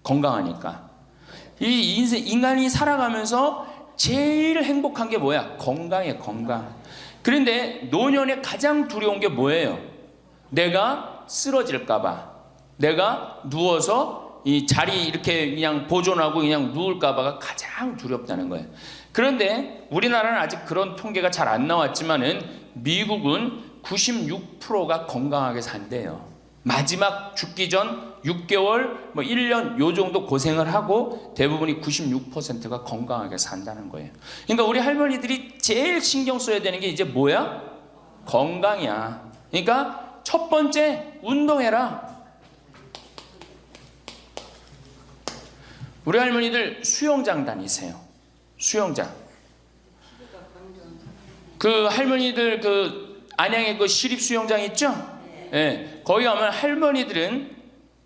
건강하니까. 이 인생, 인간이 살아가면서 제일 행복한 게 뭐야? 건강이에요. 건강. 그런데 노년에 가장 두려운 게 뭐예요? 내가 쓰러질까 봐, 내가 누워서 이 자리 이렇게 그냥 보존하고 그냥 누울까 봐가 가장 두렵다는 거예요. 그런데 우리나라는 아직 그런 통계가 잘 안 나왔지만은 미국은 96%가 건강하게 산대요. 마지막 죽기 전 6개월, 뭐 1년 요 정도 고생을 하고 대부분이 96%가 건강하게 산다는 거예요. 그러니까 우리 할머니들이 제일 신경 써야 되는 게 이제 뭐야? 건강이야. 그러니까 첫 번째 운동해라. 우리 할머니들 수영장 다니세요. 수영장. 그 할머니들 그 안양에 그 시립 수영장 있죠? 예, 거기 가면 할머니들은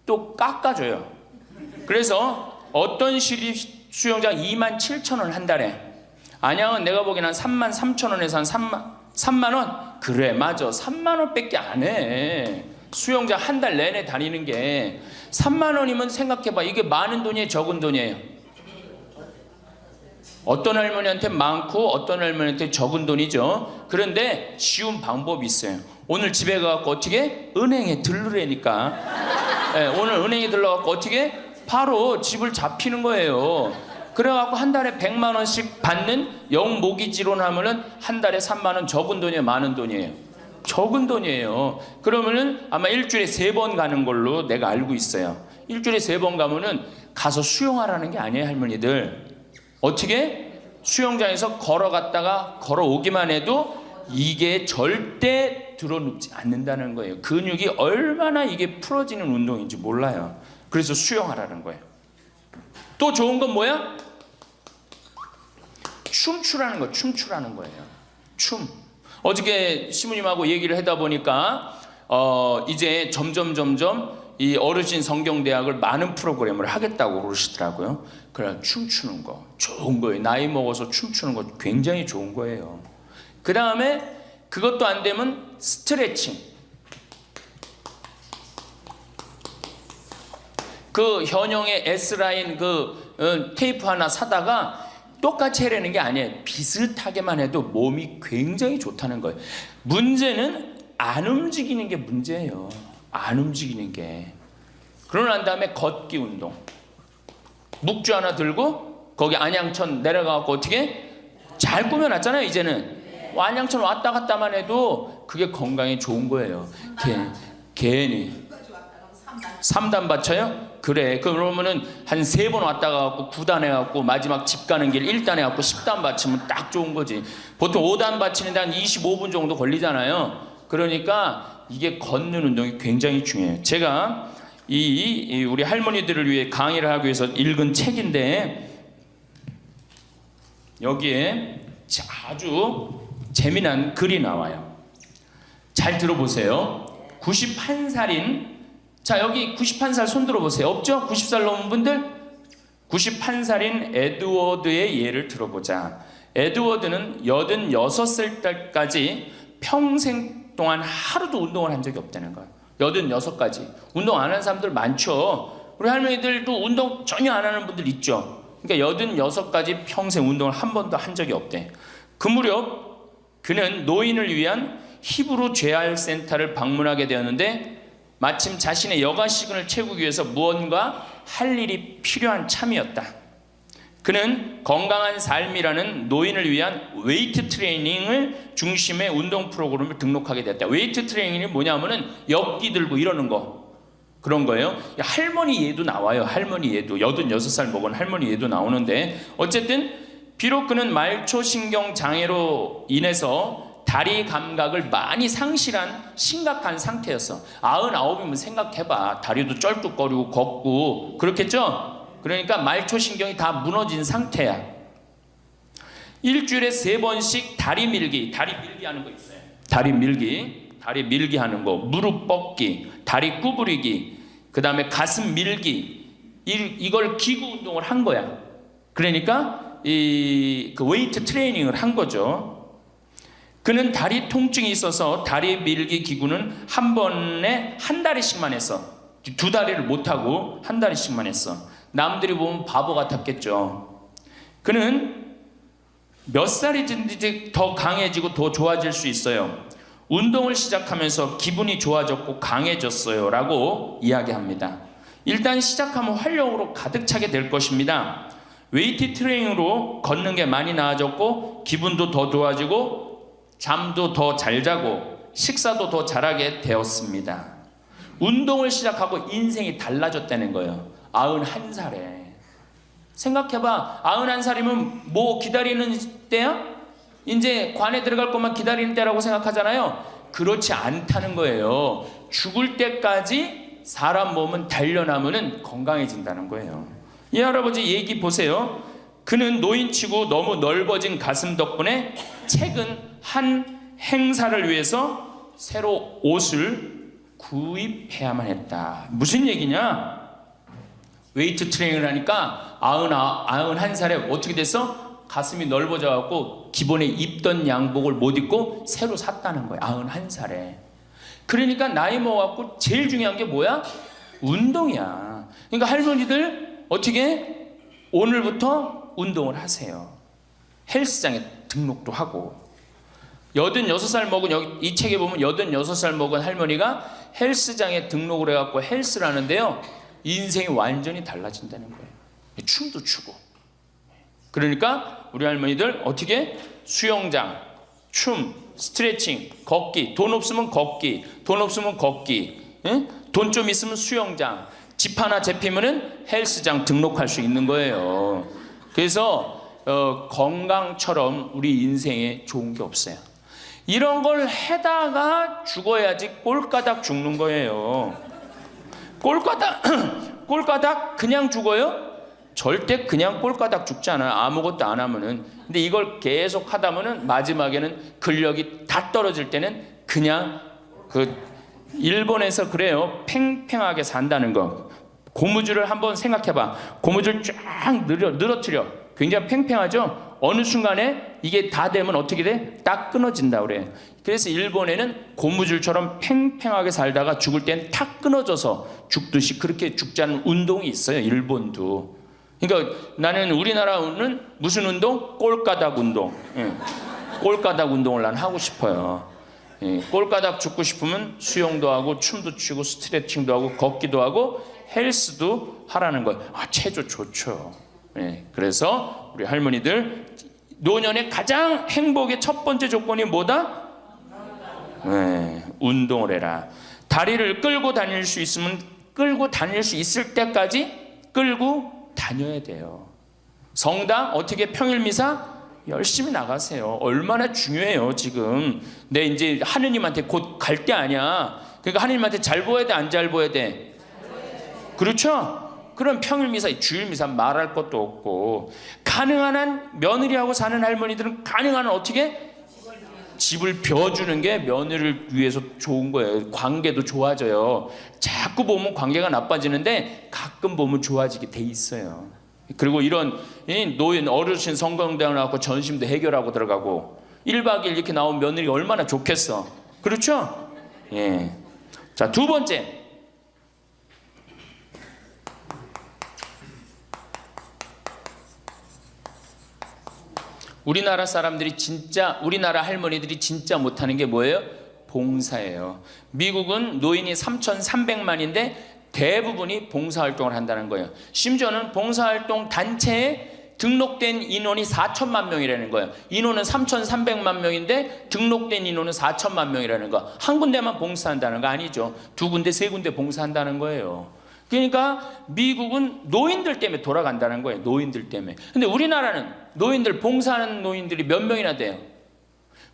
또 깎아줘요. 그래서 어떤 시립 수영장 27,000원 한 달에, 안양은 내가 보기엔 한 33,000원에서 한 3만 원? 그래 맞아, 3만 원밖에 안 해. 수영장 한 달 내내 다니는 게 3만 원이면 생각해봐. 이게 많은 돈이에요, 적은 돈이에요? 어떤 할머니한테 많고 어떤 할머니한테 적은 돈이죠. 그런데 쉬운 방법이 있어요. 오늘 집에 가서 어떻게? 은행에 들르라니까. 네, 오늘 은행에 들러갖고 어떻게? 바로 집을 잡히는 거예요. 그래갖고 한 달에 100만 원씩 받는 영모기지론 하면은 한 달에 3만 원. 적은 돈이에요, 많은 돈이에요? 적은 돈이에요. 그러면은 아마 일주일에 3번 가는 걸로 내가 알고 있어요. 일주일에 3번 가면은 가서 수영하라는 게 아니에요, 할머니들. 어떻게? 수영장에서 걸어갔다가 걸어오기만 해도 이게 절대 드러눕지 않는다는 거예요. 근육이 얼마나 이게 풀어지는 운동인지 몰라요. 그래서 수영하라는 거예요. 또 좋은 건 뭐야? 춤추라는 거, 춤추라는 거예요. 춤. 어저께 시무님하고 얘기를 하다 보니까 이제 점점 이 어르신 성경대학을 많은 프로그램을 하겠다고 그러시더라고요. 그래, 춤추는 거 좋은 거예요. 나이 먹어서 춤추는 거 굉장히 좋은 거예요. 그 다음에 그것도 안 되면 스트레칭. 그 현영의 S라인 그 테이프 하나 사다가 똑같이 해라는 게 아니에요. 비슷하게만 해도 몸이 굉장히 좋다는 거예요. 문제는 안 움직이는 게 문제예요. 안 움직이는 게. 그러고 난 다음에 걷기 운동. 묵주 하나 들고 거기 안양천 내려가고 어떻게 잘 꾸며놨잖아요. 이제는 안양천 왔다 갔다만 해도 그게 건강에 좋은 거예요. 괜히 3단 받쳐요? 그래. 그러면은 한 3번 왔다 가고 9단 해갖고 마지막 집 가는 길 1단 해갖고 10단 받치면 딱 좋은 거지. 보통 5단 받치는데 한 25분 정도 걸리잖아요. 그러니까 이게 걷는 운동이 굉장히 중요해요. 제가 이 우리 할머니들을 위해 강의를 하기 위해서 읽은 책인데 여기에 아주 재미난 글이 나와요. 잘 들어보세요. 91살인 자 여기 91살 손 들어보세요. 없죠? 90살 넘은 분들? 91살인 에드워드의 예를 들어보자. 에드워드는 86살 때까지 평생 동안 하루도 운동을 한 적이 없다는 거예요. 86까지. 운동 안 하는 사람들 많죠. 우리 할머니들도 운동 전혀 안 하는 분들 있죠. 그러니까 86까지 평생 운동을 한 번도 한 적이 없대. 그 무렵 그는 노인을 위한 히브루 재활 센터를 방문하게 되었는데 마침 자신의 여가 시간을 채우기 위해서 무언가 할 일이 필요한 참이었다. 그는 건강한 삶이라는 노인을 위한 웨이트 트레이닝을 중심의 운동 프로그램을 등록하게 됐다. 웨이트 트레이닝이 뭐냐면은 역기 들고 이러는 거 그런 거예요. 할머니 예도 나와요. 할머니 예도 86살 먹은 할머니 예도 나오는데 어쨌든 비록 그는 말초신경 장애로 인해서 다리 감각을 많이 상실한 심각한 상태였어. 99이면 생각해봐. 다리도 쩔뚝거리고 걷고 그렇겠죠? 그러니까 말초신경이 다 무너진 상태야. 일주일에 3번씩 다리 밀기 하는 거 있어요. 다리 밀기 하는 거, 무릎 뻗기, 다리 구부리기, 그 다음에 가슴 밀기, 이걸 기구 운동을 한 거야. 그러니까 그 웨이트 트레이닝을 한 거죠. 그는 다리 통증이 있어서 다리 밀기 기구는 한 번에 한 다리씩만 했어. 2다리를 못하고 한 다리씩만 했어. 남들이 보면 바보 같았겠죠. 그는 몇 살이든지 더 강해지고 더 좋아질 수 있어요. 운동을 시작하면서 기분이 좋아졌고 강해졌어요 라고 이야기합니다. 일단 시작하면 활력으로 가득 차게 될 것입니다. 웨이트 트레이닝으로 걷는 게 많이 나아졌고 기분도 더 좋아지고 잠도 더 잘 자고 식사도 더 잘하게 되었습니다. 운동을 시작하고 인생이 달라졌다는 거예요. 91살에. 생각해봐. 91살이면 뭐 기다리는 때야? 이제 관에 들어갈 것만 기다리는 때라고 생각하잖아요. 그렇지 않다는 거예요. 죽을 때까지 사람 몸은 단련하면 건강해진다는 거예요. 이 할아버지 얘기 보세요. 그는 노인치고 너무 넓어진 가슴 덕분에 최근 한 행사를 위해서 새로 옷을 구입해야만 했다. 무슨 얘기냐? 웨이트 트레이닝을 하니까 91살에 어떻게 됐어? 가슴이 넓어져 갖고 기본에 입던 양복을 못 입고 새로 샀다는 거야. 91살에. 그러니까 나이 먹어갖고 제일 중요한 게 뭐야? 운동이야. 그러니까 할머니들 어떻게 오늘부터 운동을 하세요. 헬스장에 등록도 하고. 86살 먹은 여기 이 책에 보면 86살 먹은 할머니가 헬스장에 등록을 해갖고 헬스를 하는데요. 인생이 완전히 달라진다는 거예요. 춤도 추고. 그러니까 우리 할머니들 어떻게 수영장, 춤, 스트레칭, 걷기. 돈 없으면 걷기. 돈 없으면 걷기. 돈 좀 있으면 수영장. 집 하나 잡히면은 헬스장 등록할 수 있는 거예요. 그래서 건강처럼 우리 인생에 좋은 게 없어요. 이런 걸 해다가 죽어야지 꼴까닥 죽는 거예요. 꼴까닥 그냥 죽어요? 절대 그냥 꼴까닥 죽지 않아요. 아무것도 안 하면은. 근데 이걸 계속 하다 보면 마지막에는 근력이 다 떨어질 때는 그냥 일본에서 그래요. 팽팽하게 산다는 거. 고무줄을 한번 생각해봐. 고무줄 쫙 늘어뜨려. 굉장히 팽팽하죠? 어느 순간에 이게 다 되면 어떻게 돼? 딱 끊어진다 그래. 그래서 일본에는 고무줄처럼 팽팽하게 살다가 죽을 땐 탁 끊어져서 죽듯이 그렇게 죽지 않는 운동이 있어요. 일본도. 그러니까 나는 우리나라는 무슨 운동? 꼴까닥 운동. 꼴까닥 운동을 난 하고 싶어요. 꼴까닥 죽고 싶으면 수영도 하고 춤도 추고 스트레칭도 하고 걷기도 하고 헬스도 하라는 거예요. 체조 좋죠. 그래서 우리 할머니들 노년의 가장 행복의 첫 번째 조건이 뭐다? 운동을 해라. 다리를 끌고 다닐 수 있으면 끌고 다닐 수 있을 때까지 끌고 다녀야 돼요. 성당 어떻게 평일미사 열심히 나가세요. 얼마나 중요해요. 지금 내 이제 하느님한테 곧 갈 때 아니야. 그러니까 하느님한테 잘 보여야 돼, 안 잘 보여야 돼? 그렇죠? 그럼 평일미사, 주일미사 말할 것도 없고, 가능한 한 며느리하고 사는 할머니들은 가능한 한 어떻게? 집을 벼주는 게 며느리를 위해서 좋은 거예요. 관계도 좋아져요. 자꾸 보면 관계가 나빠지는데 가끔 보면 좋아지게 돼 있어요. 그리고 이런 노인 어르신 성경대학 나와서 전심도 해결하고 들어가고 1박 2일 이렇게 나온 며느리 얼마나 좋겠어. 그렇죠? 자, 두 번째. 우리나라 사람들이 진짜, 우리나라 할머니들이 진짜 못하는 게 뭐예요? 봉사예요. 미국은 노인이 3,300만인데 대부분이 봉사활동을 한다는 거예요. 심지어는 봉사활동 단체에 등록된 인원이 4천만 명이라는 거예요. 인원은 3,300만 명인데 등록된 인원은 4천만 명이라는 거. 한 군데만 봉사한다는 거 아니죠. 두 군데, 세 군데 봉사한다는 거예요. 그러니까 미국은 노인들 때문에 돌아간다는 거예요. 노인들 때문에. 근데 우리나라는 노인들, 봉사하는 노인들이 몇 명이나 돼요.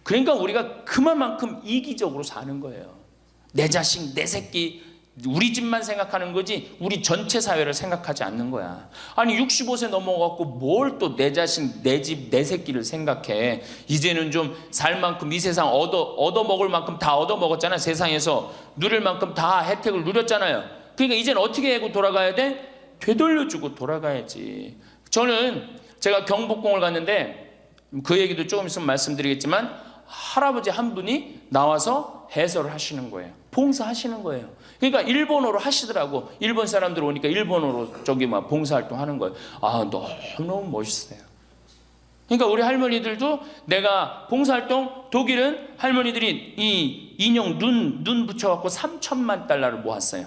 그러니까 우리가 그만큼 이기적으로 사는 거예요. 내 자식, 내 새끼, 우리 집만 생각하는 거지 우리 전체 사회를 생각하지 않는 거야. 아니 65세 넘어갖고 뭘 또 내 자식, 내 집, 내 새끼를 생각해. 이제는 좀 살 만큼 이 세상 얻어먹을 만큼 다 얻어먹었잖아. 세상에서 누릴 만큼 다 혜택을 누렸잖아요. 그러니까 이제는 어떻게 하고 돌아가야 돼? 되돌려주고 돌아가야지. 저는 제가 경복궁을 갔는데 그 얘기도 조금 있으면 말씀드리겠지만 할아버지 한 분이 나와서 해설을 하시는 거예요. 봉사하시는 거예요. 그러니까 일본어로 하시더라고. 일본 사람들 오니까 일본어로 저기 막 봉사활동 하는 거예요. 너무너무 멋있어요. 그러니까 우리 할머니들도 내가 봉사활동, 독일은 할머니들이 이 인형 눈 붙여갖고 3천만 달러를 모았어요.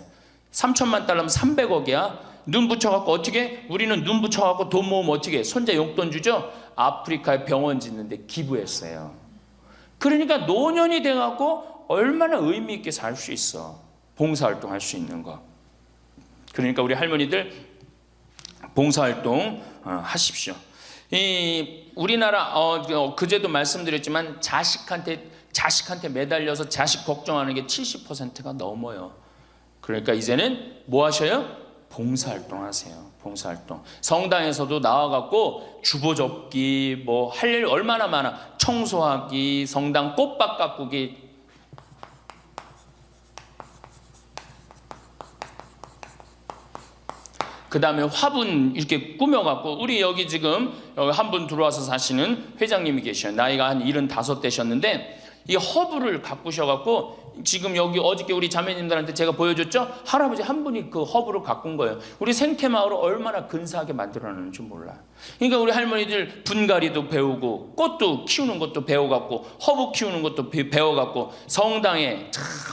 3천만 달러면 300억이야. 눈 붙여갖고 어떻게? 우리는 눈 붙여갖고 돈 모으면 어떻게? 손자 용돈 주죠? 아프리카에 병원 짓는데 기부했어요. 그러니까 노년이 돼갖고 얼마나 의미 있게 살 수 있어. 봉사활동 할 수 있는 거. 그러니까 우리 할머니들 봉사활동 하십시오. 우리나라 그제도 말씀드렸지만 자식한테 매달려서 자식 걱정하는 게 70%가 넘어요. 그러니까 이제는 뭐 하셔요? 봉사활동 하세요. 봉사활동. 성당에서도 나와갖고 주보 접기, 뭐 할 일 얼마나 많아. 청소하기, 성당 꽃밭 가꾸기. 그 다음에 화분 이렇게 꾸며갖고, 우리 여기 지금 한 분 들어와서 사시는 회장님이 계셔요. 나이가 한 75 되셨는데 이 허브를 가꾸셔갖고, 지금 여기 어저께 우리 자매님들한테 제가 보여줬죠? 할아버지 한 분이 그 허브를 가꾼 거예요. 우리 생태마을을 얼마나 근사하게 만들어놨는지 몰라. 그러니까 우리 할머니들 분갈이도 배우고, 꽃도 키우는 것도 배워갖고, 허브 키우는 것도 배워갖고, 성당에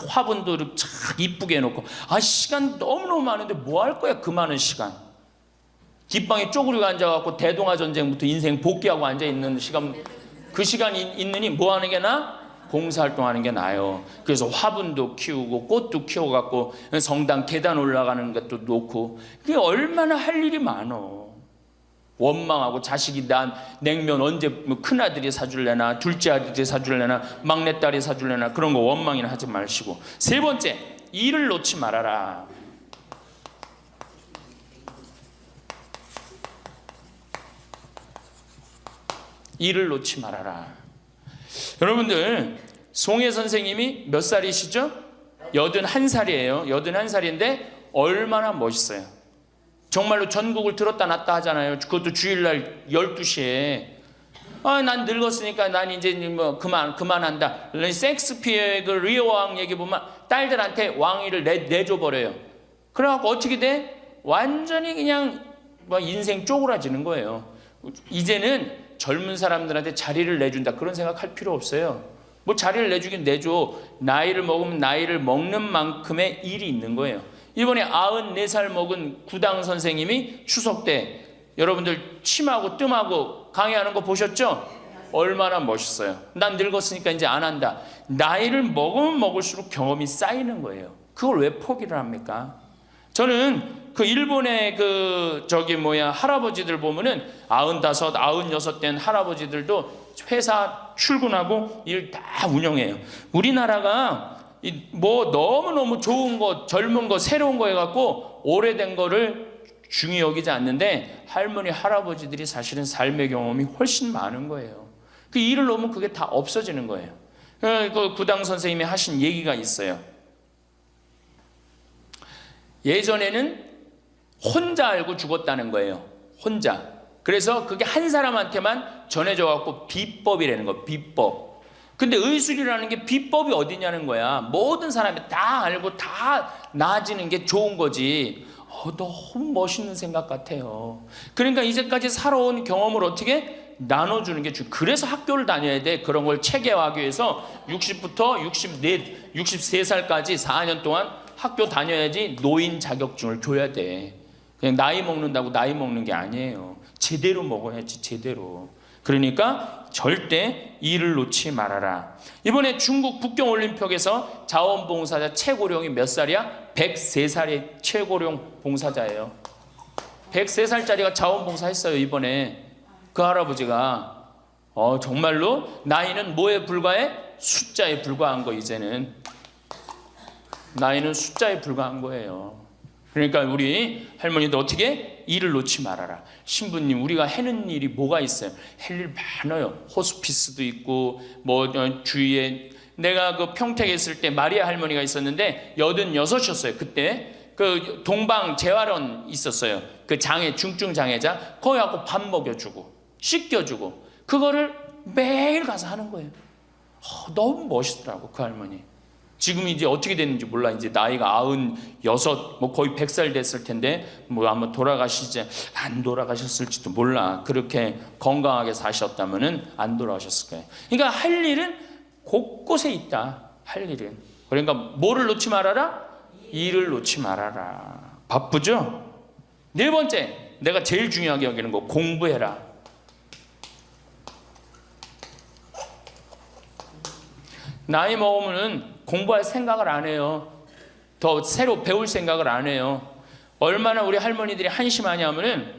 화분도 참 이쁘게 해놓고. 시간 너무너무 많은데 뭐 할 거야 그 많은 시간. 뒷방에 쪼그리고 앉아갖고 대동아전쟁부터 인생 복귀하고 앉아있는 시간, 그 시간 있느니 뭐 하는 게 나아? 봉사활동하는 게 나아요. 그래서 화분도 키우고 꽃도 키워갖고 성당 계단 올라가는 것도 놓고, 그게 얼마나 할 일이 많어. 원망하고 자식이 난 냉면 언제 뭐 큰아들이 사줄래나 둘째 아들이 사줄래나 막내딸이 사줄래나 그런 거 원망이나 하지 마시고, 세 번째, 일을 놓지 말아라. 일을 놓지 말아라. 여러분들, 송혜 선생님이 몇 살이시죠? 81살이에요. 81살인데 얼마나 멋있어요. 정말로 전국을 들었다 놨다 하잖아요. 그것도 주일날 12시에. 난 늙었으니까 난 이제 뭐 그만한다. 섹스피어의 그 리오 왕 얘기 보면 딸들한테 왕위를 내줘버려요. 그래갖고 어떻게 돼? 완전히 그냥 뭐 인생 쪼그라지는 거예요. 이제는 젊은 사람들한테 자리를 내준다 그런 생각할 필요 없어요. 뭐 자리를 내주긴 내줘. 나이를 먹으면 나이를 먹는 만큼의 일이 있는 거예요. 이번에 94살 먹은 구당 선생님이 추석 때 여러분들 침하고 뜸하고 강의하는 거 보셨죠? 얼마나 멋있어요. 난 늙었으니까 이제 안 한다. 나이를 먹으면 먹을수록 경험이 쌓이는 거예요. 그걸 왜 포기를 합니까? 저는 그 일본의 할아버지들 보면은 95, 96 된 할아버지들도 회사 출근하고 일 다 운영해요. 우리나라가 뭐 너무너무 좋은 거, 젊은 거, 새로운 거 해갖고 오래된 거를 중히 여기지 않는데 할머니, 할아버지들이 사실은 삶의 경험이 훨씬 많은 거예요. 그 일을 놓으면 그게 다 없어지는 거예요. 그 구당 선생님이 하신 얘기가 있어요. 예전에는 혼자 알고 죽었다는 거예요. 혼자. 그래서 그게 한 사람한테만 전해져 갖고 비법이라는 거, 비법. 근데 의술이라는 게 비법이 어디냐는 거야. 모든 사람이 다 알고 다 나아지는 게 좋은 거지. 너무 멋있는 생각 같아요. 그러니까 이제까지 살아온 경험을 어떻게 나눠주는 게 중요해요. 그래서 학교를 다녀야 돼. 그런 걸 체계화하기 위해서 60부터 63살까지 4년 동안 학교 다녀야지 노인 자격증을 줘야 돼. 그냥 나이 먹는다고 나이 먹는 게 아니에요. 제대로 먹어야지, 제대로. 그러니까 절대 일을 놓지 말아라. 이번에 중국 북경올림픽에서 자원봉사자 최고령이 몇 살이야? 103살의 최고령 봉사자예요. 103살짜리가 자원봉사 했어요. 이번에 그 할아버지가. 정말로 나이는 뭐에 불과해? 숫자에 불과한 거. 이제는 나이는 숫자에 불과한 거예요. 그러니까 우리 할머니도 어떻게? 일을 놓지 말아라. 신부님, 우리가 해는 일이 뭐가 있어요? 할 일 많아요. 호스피스도 있고 뭐 주위에, 내가 그 평택에 있을 때 마리아 할머니가 있었는데 86이었어요. 그때 그 동방 재활원 있었어요. 그 장애, 중증 장애자. 거기 가고 밥 먹여주고 씻겨주고 그거를 매일 가서 하는 거예요. 너무 멋있더라고 그 할머니. 지금 이제 어떻게 됐는지 몰라. 이제 나이가 96, 뭐 거의 100살 됐을 텐데, 뭐 아마 돌아가시지, 안 돌아가셨을지도 몰라. 그렇게 건강하게 사셨다면은 안 돌아가셨을 거예요. 그러니까 할 일은 곳곳에 있다. 할 일은. 그러니까 뭐를 놓지 말아라? 일을 놓지 말아라. 바쁘죠? 네 번째, 내가 제일 중요하게 여기는 거, 공부해라. 나이 먹으면은 공부할 생각을 안 해요. 더 새로 배울 생각을 안 해요. 얼마나 우리 할머니들이 한심하냐면은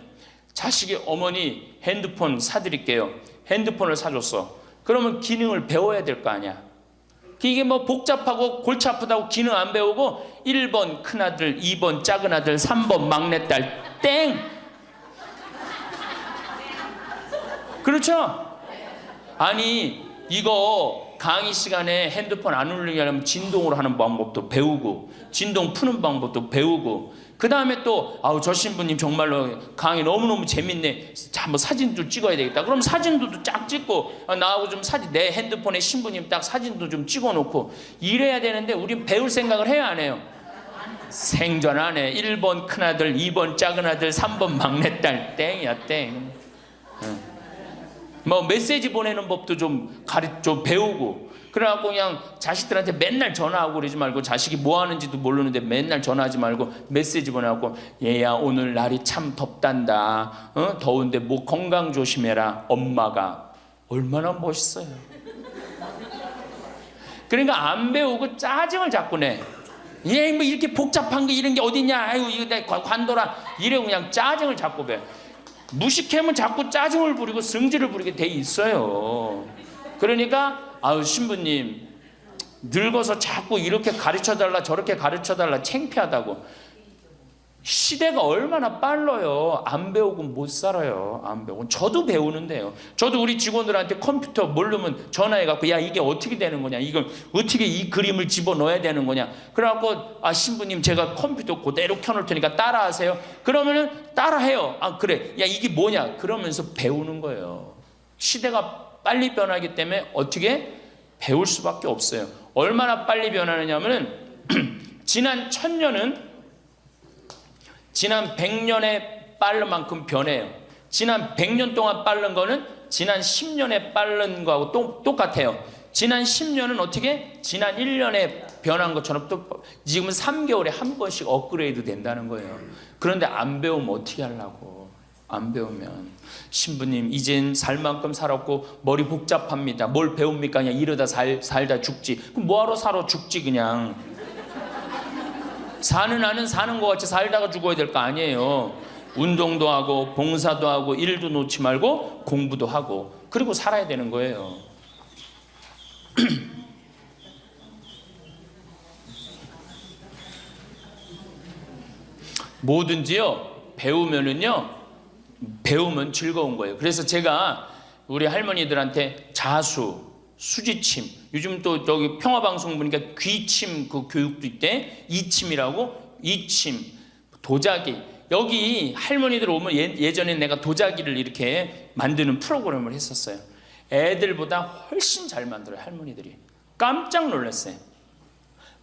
자식이 어머니 핸드폰 사드릴게요. 핸드폰을 사줬어. 그러면 기능을 배워야 될 거 아니야. 이게 뭐 복잡하고 골치 아프다고 기능 안 배우고 1번 큰아들, 2번 작은아들, 3번 막내딸 땡. 그렇죠? 아니 이거 강의 시간에 핸드폰 안 울리게 하려면 진동으로 하는 방법도 배우고 진동 푸는 방법도 배우고 그 다음에 또 저 신부님 정말로 강의 너무너무 재밌네. 자, 뭐 사진도 찍어야 되겠다. 그럼 사진도 쫙 찍고 나하고 좀 사진, 내 핸드폰에 신부님 딱 사진도 좀 찍어놓고 이래야 되는데 우린 배울 생각을 해야 안 해요? 생전 안 해. 1번 큰아들, 2번 작은아들, 3번 막내딸 땡이야 땡. 뭐 메시지 보내는 법도 좀 배우고 그래갖고 그냥 자식들한테 맨날 전화하고 그러지 말고 자식이 뭐 하는지도 모르는데 맨날 전화하지 말고 메시지 보내갖고 얘야 오늘 날이 참 덥단다. 더운데 뭐 건강 조심해라. 엄마가. 얼마나 멋있어요. 그러니까 안 배우고 짜증을 자꾸 내. 얘 뭐 이렇게 복잡한 게 이런 게 어딨냐. 아이고 이거 내 관둬라. 이래 그냥 짜증을 자꾸 배. 무식하면 자꾸 짜증을 부리고 성질을 부리게 돼 있어요. 그러니까 아유 신부님 늙어서 자꾸 이렇게 가르쳐달라 저렇게 가르쳐달라 창피하다고. 시대가 얼마나 빨라요. 안 배우고 못 살아요. 안 배우고. 저도 배우는데요. 저도 우리 직원들한테 컴퓨터 모르면 전화해갖고 야 이게 어떻게 되는 거냐, 이걸 어떻게 이 그림을 집어넣어야 되는 거냐. 그래갖고 아 신부님 제가 컴퓨터 그대로 켜놓을 테니까 따라하세요. 그러면은 따라해요. 아 그래 야 이게 뭐냐 그러면서 배우는 거예요. 시대가 빨리 변하기 때문에 어떻게 배울 수밖에 없어요. 얼마나 빨리 변하느냐면은 지난 1000년은 지난 100년에 빠른 만큼 변해요. 지난 100년 동안 빠른 거는 지난 10년에 빠른 거하고 똑같아요. 지난 10년은 어떻게? 지난 1년에 변한 것처럼 또 지금은 3개월에 한 번씩 업그레이드 된다는 거예요. 그런데 안 배우면 어떻게 하려고. 안 배우면 신부님 이젠 살 만큼 살았고 머리 복잡합니다. 뭘 배웁니까? 그냥 이러다 살다 죽지. 그럼 뭐하러 살아 죽지 그냥. 사는 한은 사는 것 같이 살다가 죽어야 될 거 아니에요. 운동도 하고 봉사도 하고 일도 놓지 말고 공부도 하고 그리고 살아야 되는 거예요. 뭐든지요 배우면 즐거운 거예요. 그래서 제가 우리 할머니들한테 자수, 수지침, 요즘 또 저기 평화방송 보니까 귀침 그 교육도 있대. 이침이라고. 이침, 도자기. 여기 할머니들 오면 예전에 내가 도자기를 이렇게 만드는 프로그램을 했었어요. 애들보다 훨씬 잘 만들어요. 할머니들이 깜짝 놀랐어요.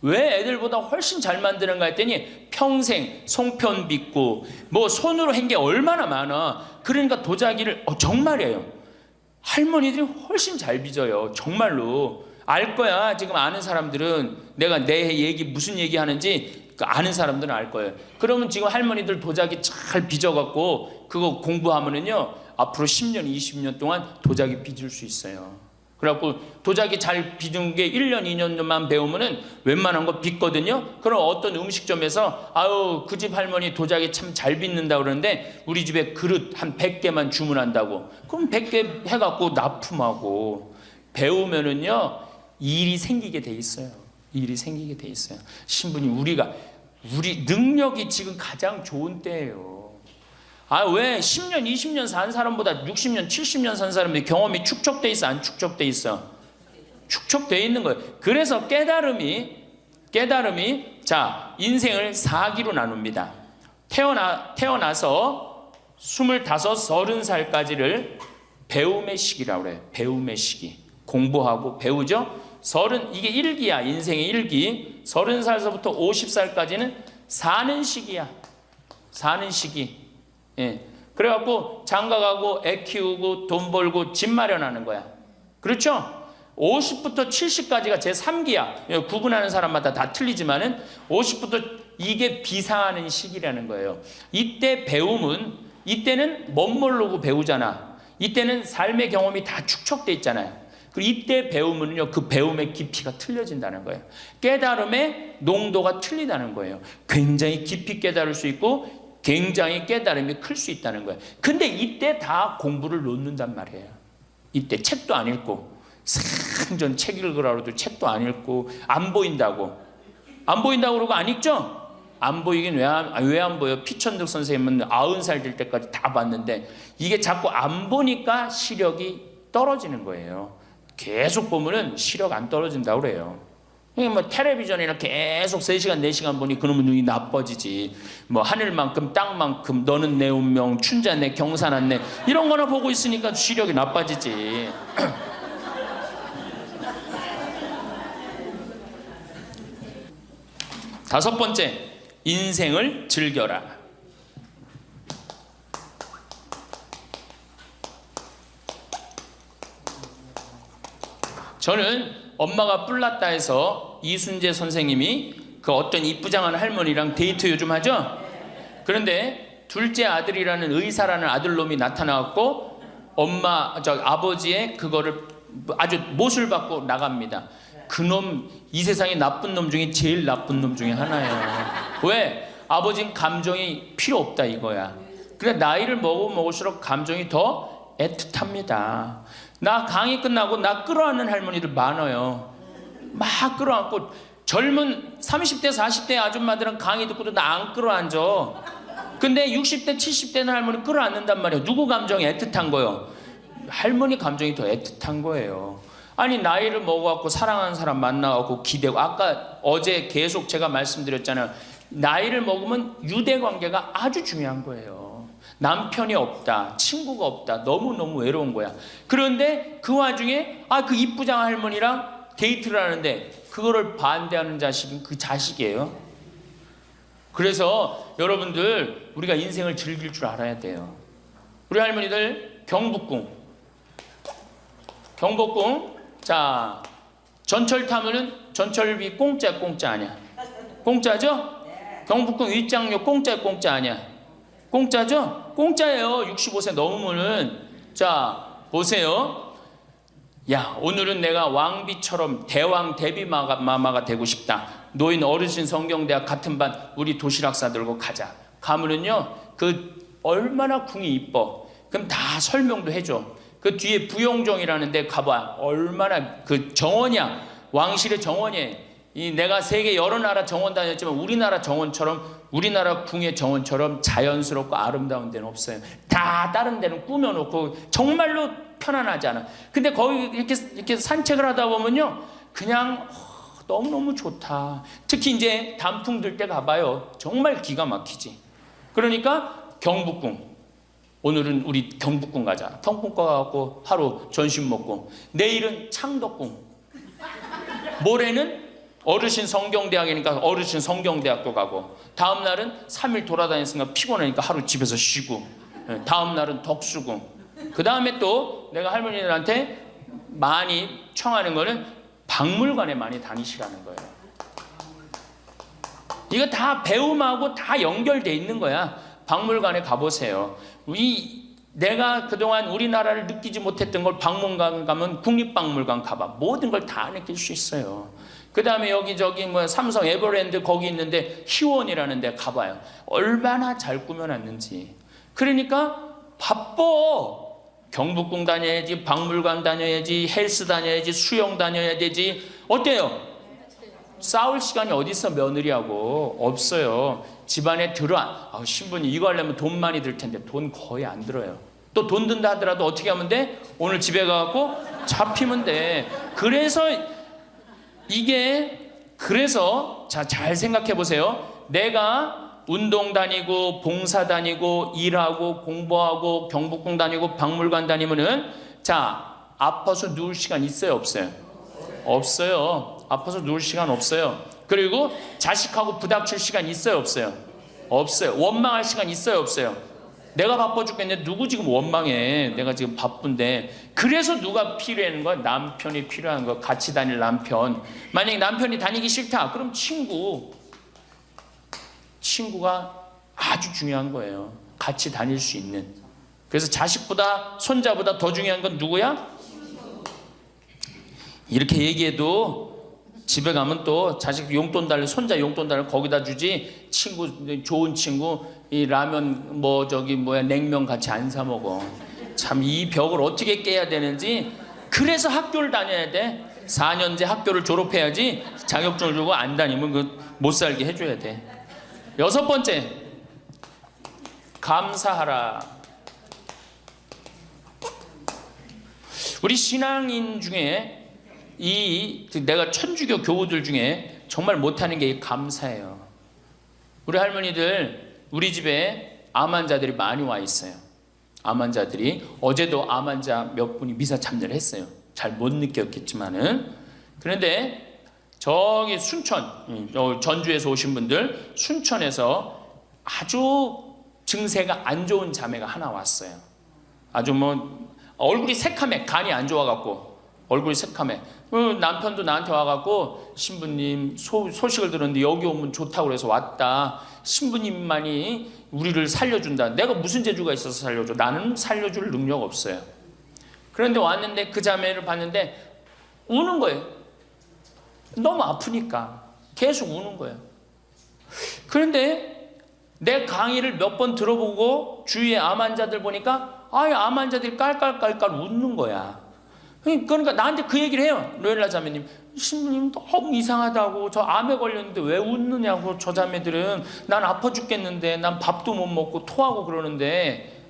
왜 애들보다 훨씬 잘 만드는가 했더니 평생 송편 빚고 뭐 손으로 한 게 얼마나 많아. 그러니까 도자기를 정말이에요. 할머니들이 훨씬 잘 빚어요. 정말로. 알 거야. 지금 아는 사람들은 내가 내 얘기 무슨 얘기 하는지 아는 사람들은 알 거예요. 그러면 지금 할머니들 도자기 잘 빚어갖고 그거 공부하면은요 앞으로 10년 20년 동안 도자기 빚을 수 있어요. 그래갖고 도자기 잘 빚은 게 1년 2년만 배우면은 웬만한 거 빚거든요. 그럼 어떤 음식점에서 아유 그 집 할머니 도자기 참 잘 빚는다 그러는데 우리 집에 그릇 한 100개만 주문한다고. 그럼 100개 해갖고 납품하고. 배우면은요 일이 생기게 돼 있어요. 일이 생기게 돼 있어요. 신부님 우리 능력이 지금 가장 좋은 때예요. 아 왜 10년 20년 산 사람보다 60년 70년 산 사람들이 경험이 축적돼 있어 안 축적돼 있어? 축적돼 있는 거예요. 그래서 깨달음이 자 인생을 4기로 나눕니다. 태어나서 25, 30살까지를 배움의 시기라고 그래요. 배움의 시기. 공부하고 배우죠. 이게 1기야. 인생의 1기. 30살서부터 50살까지는 사는 시기야. 사는 시기. 예. 그래갖고 장가가고 애 키우고 돈 벌고 집 마련하는 거야. 그렇죠? 50부터 70까지가 제 3기야. 구분하는 사람마다 다 틀리지만은 50부터 이게 비상하는 시기라는 거예요. 이때 이때는 멋모르고 배우잖아. 이때는 삶의 경험이 다 축적돼 있잖아요. 그리고 이때 배우면요 그 배움의 깊이가 틀려진다는 거예요. 깨달음의 농도가 틀리다는 거예요. 굉장히 깊이 깨달을 수 있고 굉장히 깨달음이 클 수 있다는 거예요. 근데 이때 다 공부를 놓는단 말이에요. 이때 책도 안 읽고 생전 책 읽으라고도 책도 안 읽고 안 보인다고 그러고 안 읽죠? 안 보이긴 왜 안 보여? 피천득 선생님은 90살 될 때까지 다 봤는데 이게 자꾸 안 보니까 시력이 떨어지는 거예요. 계속 보면은 시력 안 떨어진다고 그래요. 뭐 텔레비전이나 계속 3시간 4시간 보니 그놈의 눈이 나빠지지. 뭐 하늘만큼 땅만큼 너는 내 운명 춘자네 경사났네 이런 거나 보고 있으니까 시력이 나빠지지. 다섯 번째, 인생을 즐겨라. 저는 엄마가 뿔났다 해서 이순재 선생님이 그 어떤 이쁘장한 할머니랑 데이트 요즘 하죠? 그런데 둘째 아들이라는 의사라는 아들놈이 나타나갖고 아버지의 그거를 아주 못을 받고 나갑니다. 그놈 이 세상에 나쁜 놈 중에 제일 나쁜 놈 중에 하나예요. 왜? 아버지는 감정이 필요 없다 이거야. 근데 나이를 먹을수록 감정이 더 애틋합니다. 나 강의 끝나고 나 끌어안는 할머니들 많아요. 막 끌어안고 젊은 30대 40대 아줌마들은 강의 듣고도 나 안 끌어안죠. 근데 60대 70대는 할머니 끌어안는단 말이에요. 누구 감정이 애틋한 거예요? 할머니 감정이 더 애틋한 거예요. 아니 나이를 먹어갖고 사랑하는 사람 만나갖고 기대고, 아까 어제 계속 제가 말씀드렸잖아요. 나이를 먹으면 유대관계가 아주 중요한 거예요. 남편이 없다, 친구가 없다, 너무너무 외로운 거야. 그런데 그 와중에 그 이쁘장 할머니랑 데이트를 하는데 그거를 반대하는 자식은 그 자식이에요. 그래서 여러분들 우리가 인생을 즐길 줄 알아야 돼요. 우리 할머니들 경복궁 자 전철 타면은 전철비 공짜 아니야? 공짜죠? 경복궁 윗장역 공짜 아니야? 공짜죠? 공짜예요. 65세 넘으면은. 자 보세요. 야, 오늘은 내가 왕비처럼 대왕 대비마마가 되고 싶다. 노인 어르신 성경대학 같은 반 우리 도시락 싸들고 가자. 가면은요 그 얼마나 궁이 이뻐. 그럼 다 설명도 해줘. 그 뒤에 부용정이라는 데 가봐. 얼마나 그 정원이야. 왕실의 정원이에요. 내가 세계 여러 나라 정원 다녔지만 우리나라 정원처럼, 우리나라 궁의 정원처럼 자연스럽고 아름다운 데는 없어요. 다 다른 데는 꾸며놓고 정말로 편안하지 않아. 근데 거기 이렇게 산책을 하다 보면요 그냥 너무너무 좋다. 특히 이제 단풍 들 때 가봐요. 정말 기가 막히지. 그러니까 경복궁, 오늘은 우리 경복궁 가자. 경복궁 가갖고 하루 점심 먹고, 내일은 창덕궁, 모레는 어르신 성경대학이니까 어르신 성경대학도 가고, 다음 날은 3일 돌아다녔으니까 피곤하니까 하루 집에서 쉬고, 다음 날은 덕수궁. 그 다음에 또 내가 할머니들한테 많이 청하는 거는 박물관에 많이 다니시라는 거예요. 이거 다 배움하고 다 연결돼 있는 거야. 박물관에 가보세요. 내가 그동안 우리나라를 느끼지 못했던 걸 박물관 가면 국립박물관 가봐. 모든 걸 다 느낄 수 있어요. 그 다음에 여기저기 삼성 에버랜드 거기 있는데 희원이라는 데 가봐요. 얼마나 잘 꾸며놨는지. 그러니까 바빠. 경복궁 다녀야지, 박물관 다녀야지, 헬스 다녀야지, 수영 다녀야 되지. 어때요? 싸울 시간이 어디 있어? 며느리하고 없어요. 집안에 신부님 이거 하려면 돈 많이 들 텐데 돈 거의 안 들어요. 또 돈 든다 하더라도 어떻게 하면 돼? 오늘 집에 가갖고 잡히면 돼. 그래서 잘 생각해 보세요. 내가 운동 다니고 봉사 다니고 일하고 공부하고 경복궁 다니고 박물관 다니면은 아파서 누울 시간 있어요, 없어요? 없어요. 아파서 누울 시간 없어요. 그리고 자식하고 부닥칠 시간 있어요, 없어요? 없어요. 원망할 시간 있어요, 없어요? 내가 바빠 죽겠는데 누구 지금 원망해? 내가 지금 바쁜데. 그래서 누가 필요한 거야? 남편이 필요한 거야. 같이 다닐 남편. 만약에 남편이 다니기 싫다, 그럼 친구가 아주 중요한 거예요. 같이 다닐 수 있는. 그래서 자식보다 손자보다 더 중요한 건 누구야? 이렇게 얘기해도 집에 가면 또 자식 용돈 달래, 손자 용돈 달래 거기다 주지. 좋은 친구 이 라면 냉면 같이 안 사 먹어. 참 이 벽을 어떻게 깨야 되는지. 그래서 학교를 다녀야 돼. 4년제 학교를 졸업해야지. 자격증을 주고 안 다니면 못 살게 해줘야 돼. 6번째, 감사하라. 우리 신앙인 중에 내가 천주교 교우들 중에 정말 못하는 게 감사해요. 우리 할머니들 우리 집에 암 환자들이 많이 와 있어요. 암 환자들이 어제도 암 환자 몇 분이 미사 참여를 했어요. 잘 못 느꼈겠지만은. 그런데 저기 순천, 전주에서 오신 분들, 순천에서 아주 증세가 안 좋은 자매가 하나 왔어요. 아주 얼굴이 새카매, 간이 안 좋아갖고 얼굴이 새카매. 남편도 나한테 와갖고 신부님 소식을 들었는데 여기 오면 좋다고 그래서 왔다. 신부님만이 우리를 살려준다. 내가 무슨 재주가 있어서 살려줘? 나는 살려줄 능력 없어요. 그런데 왔는데 그 자매를 봤는데 우는 거예요. 너무 아프니까 계속 우는 거예요. 그런데 내 강의를 몇 번 들어보고 주위에 암 환자들 보니까 암 환자들이 깔깔깔깔 웃는 거야. 그러니까 나한테 그 얘기를 해요. 로엘라 자매님, 신부님 너무 이상하다고. 저 암에 걸렸는데 왜 웃느냐고. 저 자매들은 난 아파 죽겠는데, 난 밥도 못 먹고 토하고 그러는데.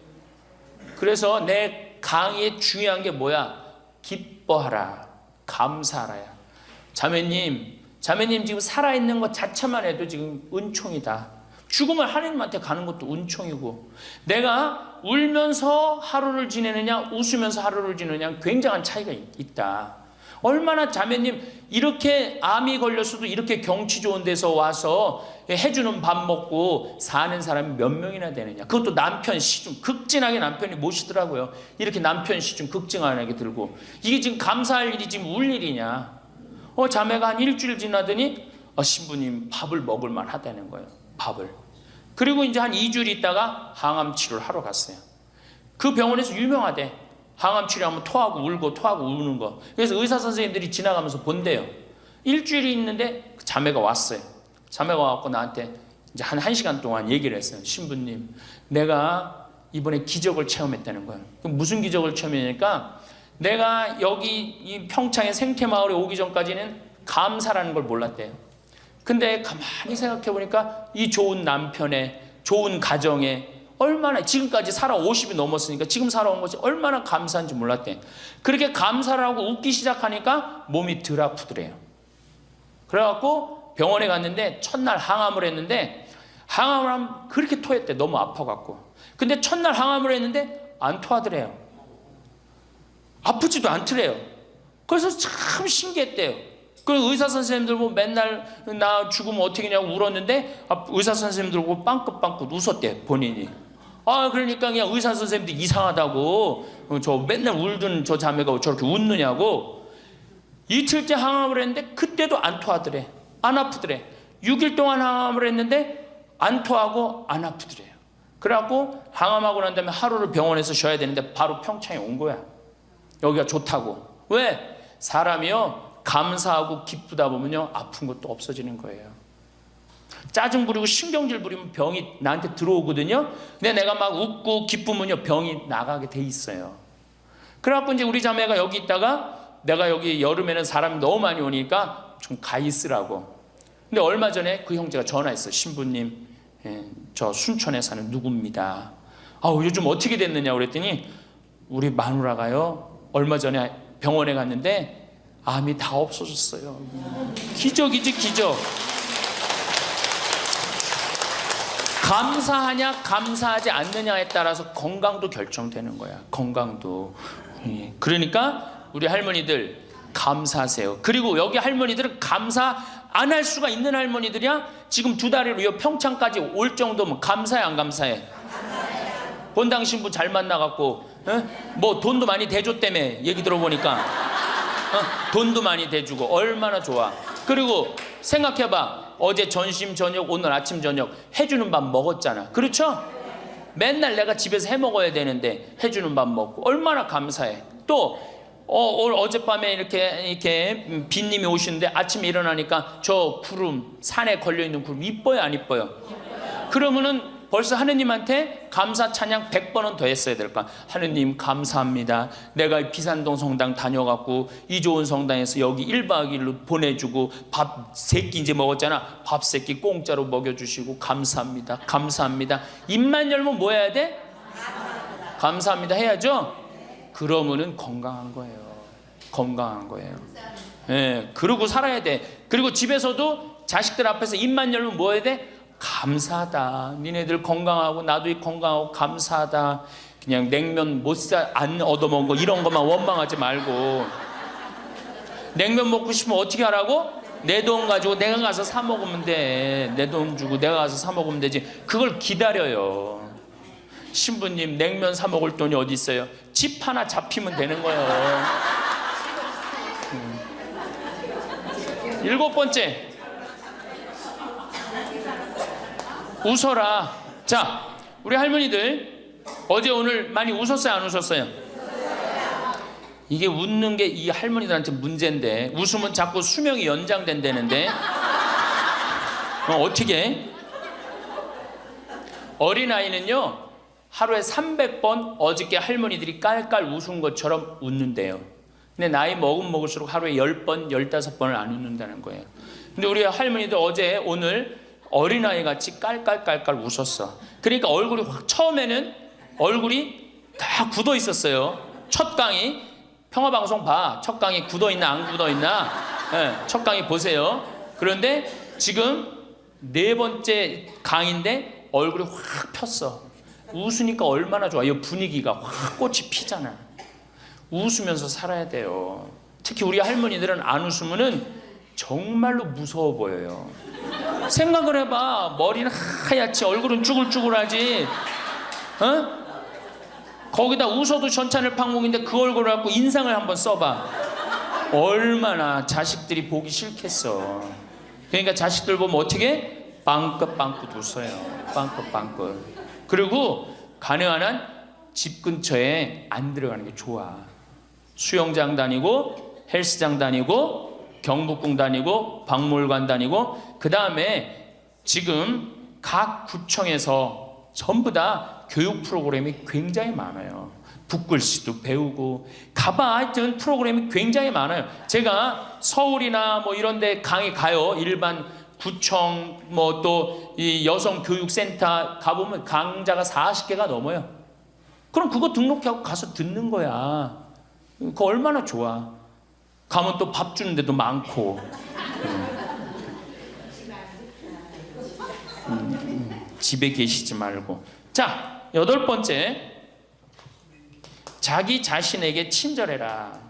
그래서 내 강의에 중요한 게 뭐야? 기뻐하라, 감사하라야. 자매님 지금 살아있는 것 자체만 해도 지금 은총이다. 죽음을 하나님한테 가는 것도 은총이고, 내가 울면서 하루를 지내느냐 웃으면서 하루를 지내느냐 굉장한 차이가 있다. 얼마나 자매님 이렇게 암이 걸렸어도 이렇게 경치 좋은 데서 와서 해주는 밥 먹고 사는 사람이 몇 명이나 되느냐. 그것도 남편 시중 극진하게 남편이 모시더라고요. 이렇게 남편 시중 극진하게 들고. 이게 지금 감사할 일이 지금 울 일이냐. 자매가 한 일주일 지나더니 신부님 밥을 먹을 만하다는 거예요. 밥을. 그리고 이제 한 2주일 있다가 항암 치료를 하러 갔어요. 그 병원에서 유명하대. 항암 치료하면 토하고 울고 토하고 우는 거. 그래서 의사 선생님들이 지나가면서 본대요. 일주일이 있는데 자매가 왔어요. 자매가 와갖고 나한테 이제 한 1시간 동안 얘기를 했어요. 신부님, 내가 이번에 기적을 체험했다는 거예요. 그럼 무슨 기적을 체험했냐니까, 내가 여기 이 평창의 생태마을에 오기 전까지는 감사라는 걸 몰랐대요. 근데 가만히 생각해 보니까 이 좋은 남편의 좋은 가정에 얼마나, 지금까지 살아 50이 넘었으니까 지금 살아온 것이 얼마나 감사한지 몰랐대. 그렇게 감사를 하고 웃기 시작하니까 몸이 덜 아프더래요. 그래갖고 병원에 갔는데 첫날 항암을 했는데, 항암을 하면 그렇게 토했대. 너무 아파갖고. 근데 첫날 항암을 했는데 안 토하더래요. 아프지도 않더래요. 그래서 참 신기했대요. 그 의사 선생님들 보고 맨날 나 죽으면 어떻게 냐고 울었는데, 의사 선생님들 보고 빵긋빵긋 웃었대, 본인이. 그러니까 그냥 의사 선생님들 이상하다고, 저 맨날 울던 저 자매가 저렇게 웃느냐고. 이틀째 항암을 했는데 그때도 안 토하더래. 안 아프더래. 6일 동안 항암을 했는데 안 토하고 안 아프더래요. 그래갖고 항암하고 난 다음에 하루를 병원에서 쉬어야 되는데 바로 평창에 온 거야. 여기가 좋다고. 왜? 사람이요, 감사하고 기쁘다 보면요, 아픈 것도 없어지는 거예요. 짜증 부리고 신경질 부리면 병이 나한테 들어오거든요. 근데 내가 막 웃고 기쁘면요, 병이 나가게 돼 있어요. 그래갖고 이제 우리 자매가 여기 있다가, 내가 여기 여름에는 사람이 너무 많이 오니까 좀 가 있으라고. 근데 얼마 전에 그 형제가 전화했어요. 신부님, 저 순천에 사는 누구입니다. 요즘 어떻게 됐느냐 그랬더니, 우리 마누라가요, 얼마 전에 병원에 갔는데 암이 다 없어졌어요. 기적이지, 기적. 감사하냐 감사하지 않느냐에 따라서 건강도 결정되는 거야. 건강도. 그러니까 우리 할머니들 감사하세요. 그리고 여기 할머니들은 감사 안 할 수가 있는 할머니들이야. 지금 2달이로 평창까지 올 정도면 감사해 안 감사해? 본당 신부 잘 만나갖고 뭐 돈도 많이 대줬다며 얘기 들어보니까. 돈도 많이 대주고 얼마나 좋아. 그리고 생각해봐. 어제 점심 저녁 오늘 아침 저녁 해주는 밥 먹었잖아. 그렇죠? 맨날 내가 집에서 해 먹어야 되는데 해주는 밥 먹고 얼마나 감사해. 또 어젯밤에 이렇게 빈님이 오시는데 아침에 일어나니까 저 구름, 산에 걸려있는 구름 이뻐요 안 이뻐요? 그러면은 벌써 하느님한테 감사 찬양 100번은 더 했어야 될까? 하느님 감사합니다. 내가 비산동 성당 다녀갖고 이 좋은 성당에서 여기 1박 2일로 보내주고 밥 3끼 이제 먹었잖아. 밥 3끼 공짜로 먹여주시고 감사합니다. 감사합니다. 입만 열면 뭐 해야 돼? 감사합니다 해야죠? 그러면은 건강한 거예요. 건강한 거예요. 그러고 살아야 돼. 그리고 집에서도 자식들 앞에서 입만 열면 뭐 해야 돼? 감사하다. 니네들 건강하고 나도 건강하고 감사하다. 그냥 냉면 안 얻어먹은 거 이런 것만 원망하지 말고. 냉면 먹고 싶으면 어떻게 하라고? 내 돈 가지고 내가 가서 사 먹으면 돼. 내 돈 주고 내가 가서 사 먹으면 되지. 그걸 기다려요. 신부님 냉면 사 먹을 돈이 어디 있어요? 집 하나 잡히면 되는 거예요. 7번째, 웃어라. 자, 우리 할머니들 어제 오늘 많이 웃었어요 안 웃었어요? 이게 웃는 게 이 할머니들한테 문제인데, 웃으면 자꾸 수명이 연장된다는데 어떻게? 어린아이는요 하루에 300번 어저께 할머니들이 깔깔 웃은 것처럼 웃는데요. 근데 나이 먹을수록 하루에 10번, 15번을 안 웃는다는 거예요. 근데 우리 할머니들 어제 오늘 어린아이 같이 깔깔깔깔 웃었어. 그러니까 얼굴이 처음에는 얼굴이 다 굳어 있었어요. 첫 강의 평화방송 봐. 첫 강의 굳어 있나 안 굳어 있나? 네, 첫 강의 보세요. 그런데 지금 4번째 강의인데 얼굴이 확 폈어. 웃으니까 얼마나 좋아. 이 분위기가 확 꽃이 피잖아. 웃으면서 살아야 돼요. 특히 우리 할머니들은 안 웃으면은 정말로 무서워 보여요. 생각을 해봐. 머리는 하얗지 얼굴은 쭈글쭈글하지. 어? 거기다 웃어도 전차늘 방목인데 그 얼굴을 갖고 인상을 한번 써봐. 얼마나 자식들이 보기 싫겠어. 그러니까 자식들 보면 어떻게? 빵긋빵긋 웃어요. 빵긋빵긋. 그리고 가능한 한 집 근처에 안 들어가는 게 좋아. 수영장 다니고 헬스장 다니고 경복궁 다니고 박물관 다니고, 그 다음에 지금 각 구청에서 전부 다 교육 프로그램이 굉장히 많아요. 붓글씨도 배우고 가봐. 하여튼 프로그램이 굉장히 많아요. 제가 서울이나 뭐 이런 데 강의 가요. 일반 구청 뭐 또 이 여성교육센터 가보면 강좌가 40개가 넘어요. 그럼 그거 등록하고 가서 듣는 거야. 그거 얼마나 좋아. 가면 또 밥 주는 데도 많고. 집에 계시지 말고. 자, 8번째. 자기 자신에게 친절해라.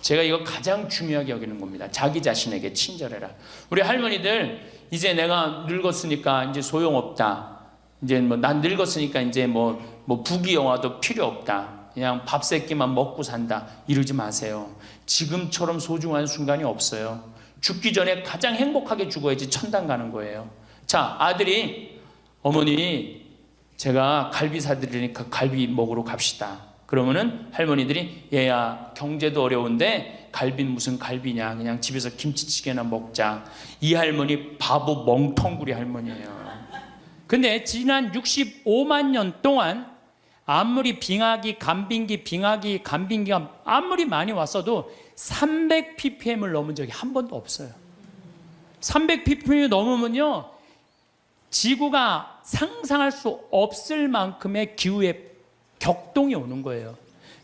제가 이거 가장 중요하게 여기는 겁니다. 자기 자신에게 친절해라. 우리 할머니들 이제 내가 늙었으니까 이제 소용없다. 이제 뭐 난 늙었으니까 이제 뭐 부귀영화도 필요 없다. 그냥 밥 세 끼만 먹고 산다. 이러지 마세요. 지금처럼 소중한 순간이 없어요. 죽기 전에 가장 행복하게 죽어야지 천당 가는 거예요. 자, 아들이 어머니 제가 갈비 사드리니까 갈비 먹으러 갑시다. 그러면은 할머니들이 얘야 경제도 어려운데 갈비는 무슨 갈비냐, 그냥 집에서 김치찌개나 먹자. 이 할머니 바보 멍텅구리 할머니예요. 근데 지난 65만 년 동안 아무리 빙하기, 간빙기가 아무리 많이 왔어도 300ppm을 넘은 적이 한 번도 없어요. 300ppm이 넘으면요 지구가 상상할 수 없을 만큼의 기후의 격동이 오는 거예요.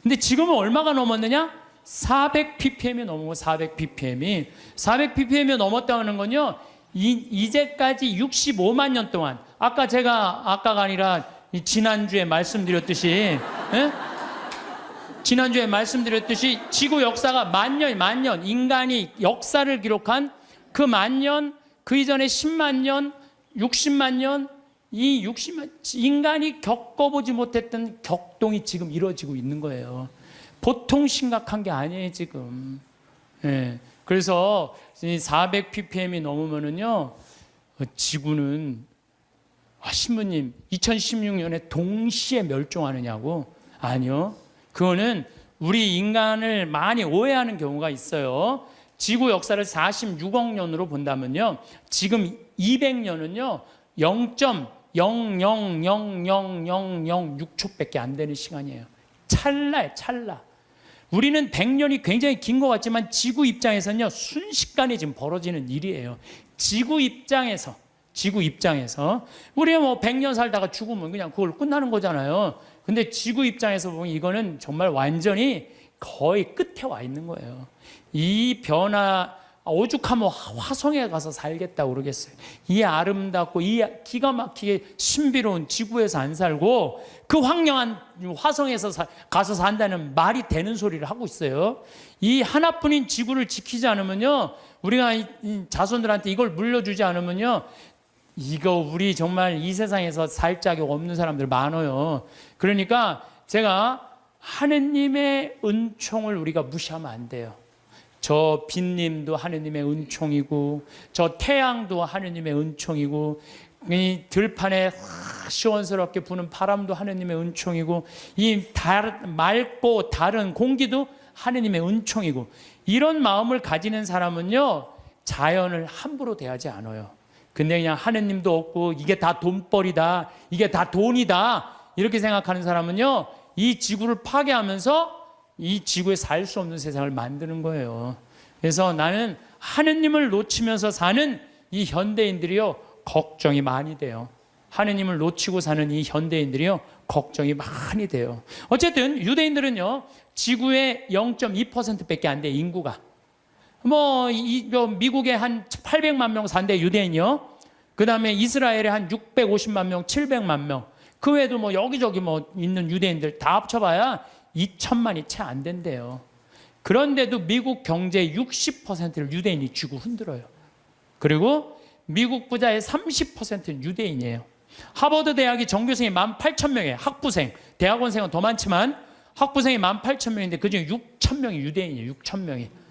근데 지금은 얼마가 넘었느냐? 400ppm이 넘은 거. 400ppm이 넘었다는 건요 이제까지 65만 년 동안, 아까가 아니라 지난주에 말씀드렸듯이 지난주에 말씀드렸듯이 지구 역사가 만년 인간이 역사를 기록한 그 만년, 그 이전에 10만 년, 60만 년, 이 60만 인간이 겪어보지 못했던 격동이 지금 이루어지고 있는 거예요. 보통 심각한 게 아니에요 지금. 그래서 400ppm이 넘으면은요 지구는 신부님 2016년에 동시에 멸종하느냐고? 아니요. 그거는 우리 인간을 많이 오해하는 경우가 있어요. 지구 역사를 46억 년으로 본다면요 지금 200년은요 0.0000006초밖에 안 되는 시간이에요. 찰나예요, 찰나. 우리는 100년이 굉장히 긴 것 같지만 지구 입장에서는요 순식간에 지금 벌어지는 일이에요. 지구 입장에서 우리가 뭐 100년 살다가 죽으면 그냥 그걸 끝나는 거잖아요. 근데 지구 입장에서 보면 이거는 정말 완전히 거의 끝에 와 있는 거예요. 이 변화, 오죽하면 화성에 가서 살겠다고 그러겠어요. 이 아름답고 이 기가 막히게 신비로운 지구에서 안 살고 그 황량한 화성에서 가서 산다는 말이 되는 소리를 하고 있어요. 이 하나뿐인 지구를 지키지 않으면요 우리가 이 자손들한테 이걸 물려주지 않으면요 이거 우리 정말 이 세상에서 살 자격 없는 사람들 많아요. 그러니까 제가 하느님의 은총을 우리가 무시하면 안 돼요. 저 빛님도 하느님의 은총이고 저 태양도 하느님의 은총이고 이 들판에 시원스럽게 부는 바람도 하느님의 은총이고 이 맑고 다른 공기도 하느님의 은총이고, 이런 마음을 가지는 사람은요, 자연을 함부로 대하지 않아요. 근데 그냥 하느님도 없고 이게 다 돈벌이다, 이게 다 돈이다, 이렇게 생각하는 사람은요, 이 지구를 파괴하면서 이 지구에 살 수 없는 세상을 만드는 거예요. 그래서 나는 하느님을 놓치면서 사는 이 현대인들이요, 걱정이 많이 돼요. 하느님을 놓치고 사는 이 현대인들이요, 걱정이 많이 돼요. 어쨌든 유대인들은요, 지구의 0.2%밖에 안 돼, 인구가. 미국에 한 800만 명 산대, 유대인이요. 그 다음에 이스라엘에 한 650만 명, 700만 명. 그 외에도 여기저기 있는 유대인들 다 합쳐봐야 2천만이 채 안 된대요. 그런데도 미국 경제의 60%를 유대인이 쥐고 흔들어요. 그리고 미국 부자의 30%는 유대인이에요. 하버드 대학이 전교생이 18,000명이에요. 학부생, 대학원생은 더 많지만 학부생이 18,000명인데 그중에 6,000명이 유대인이에요. 6,000명이.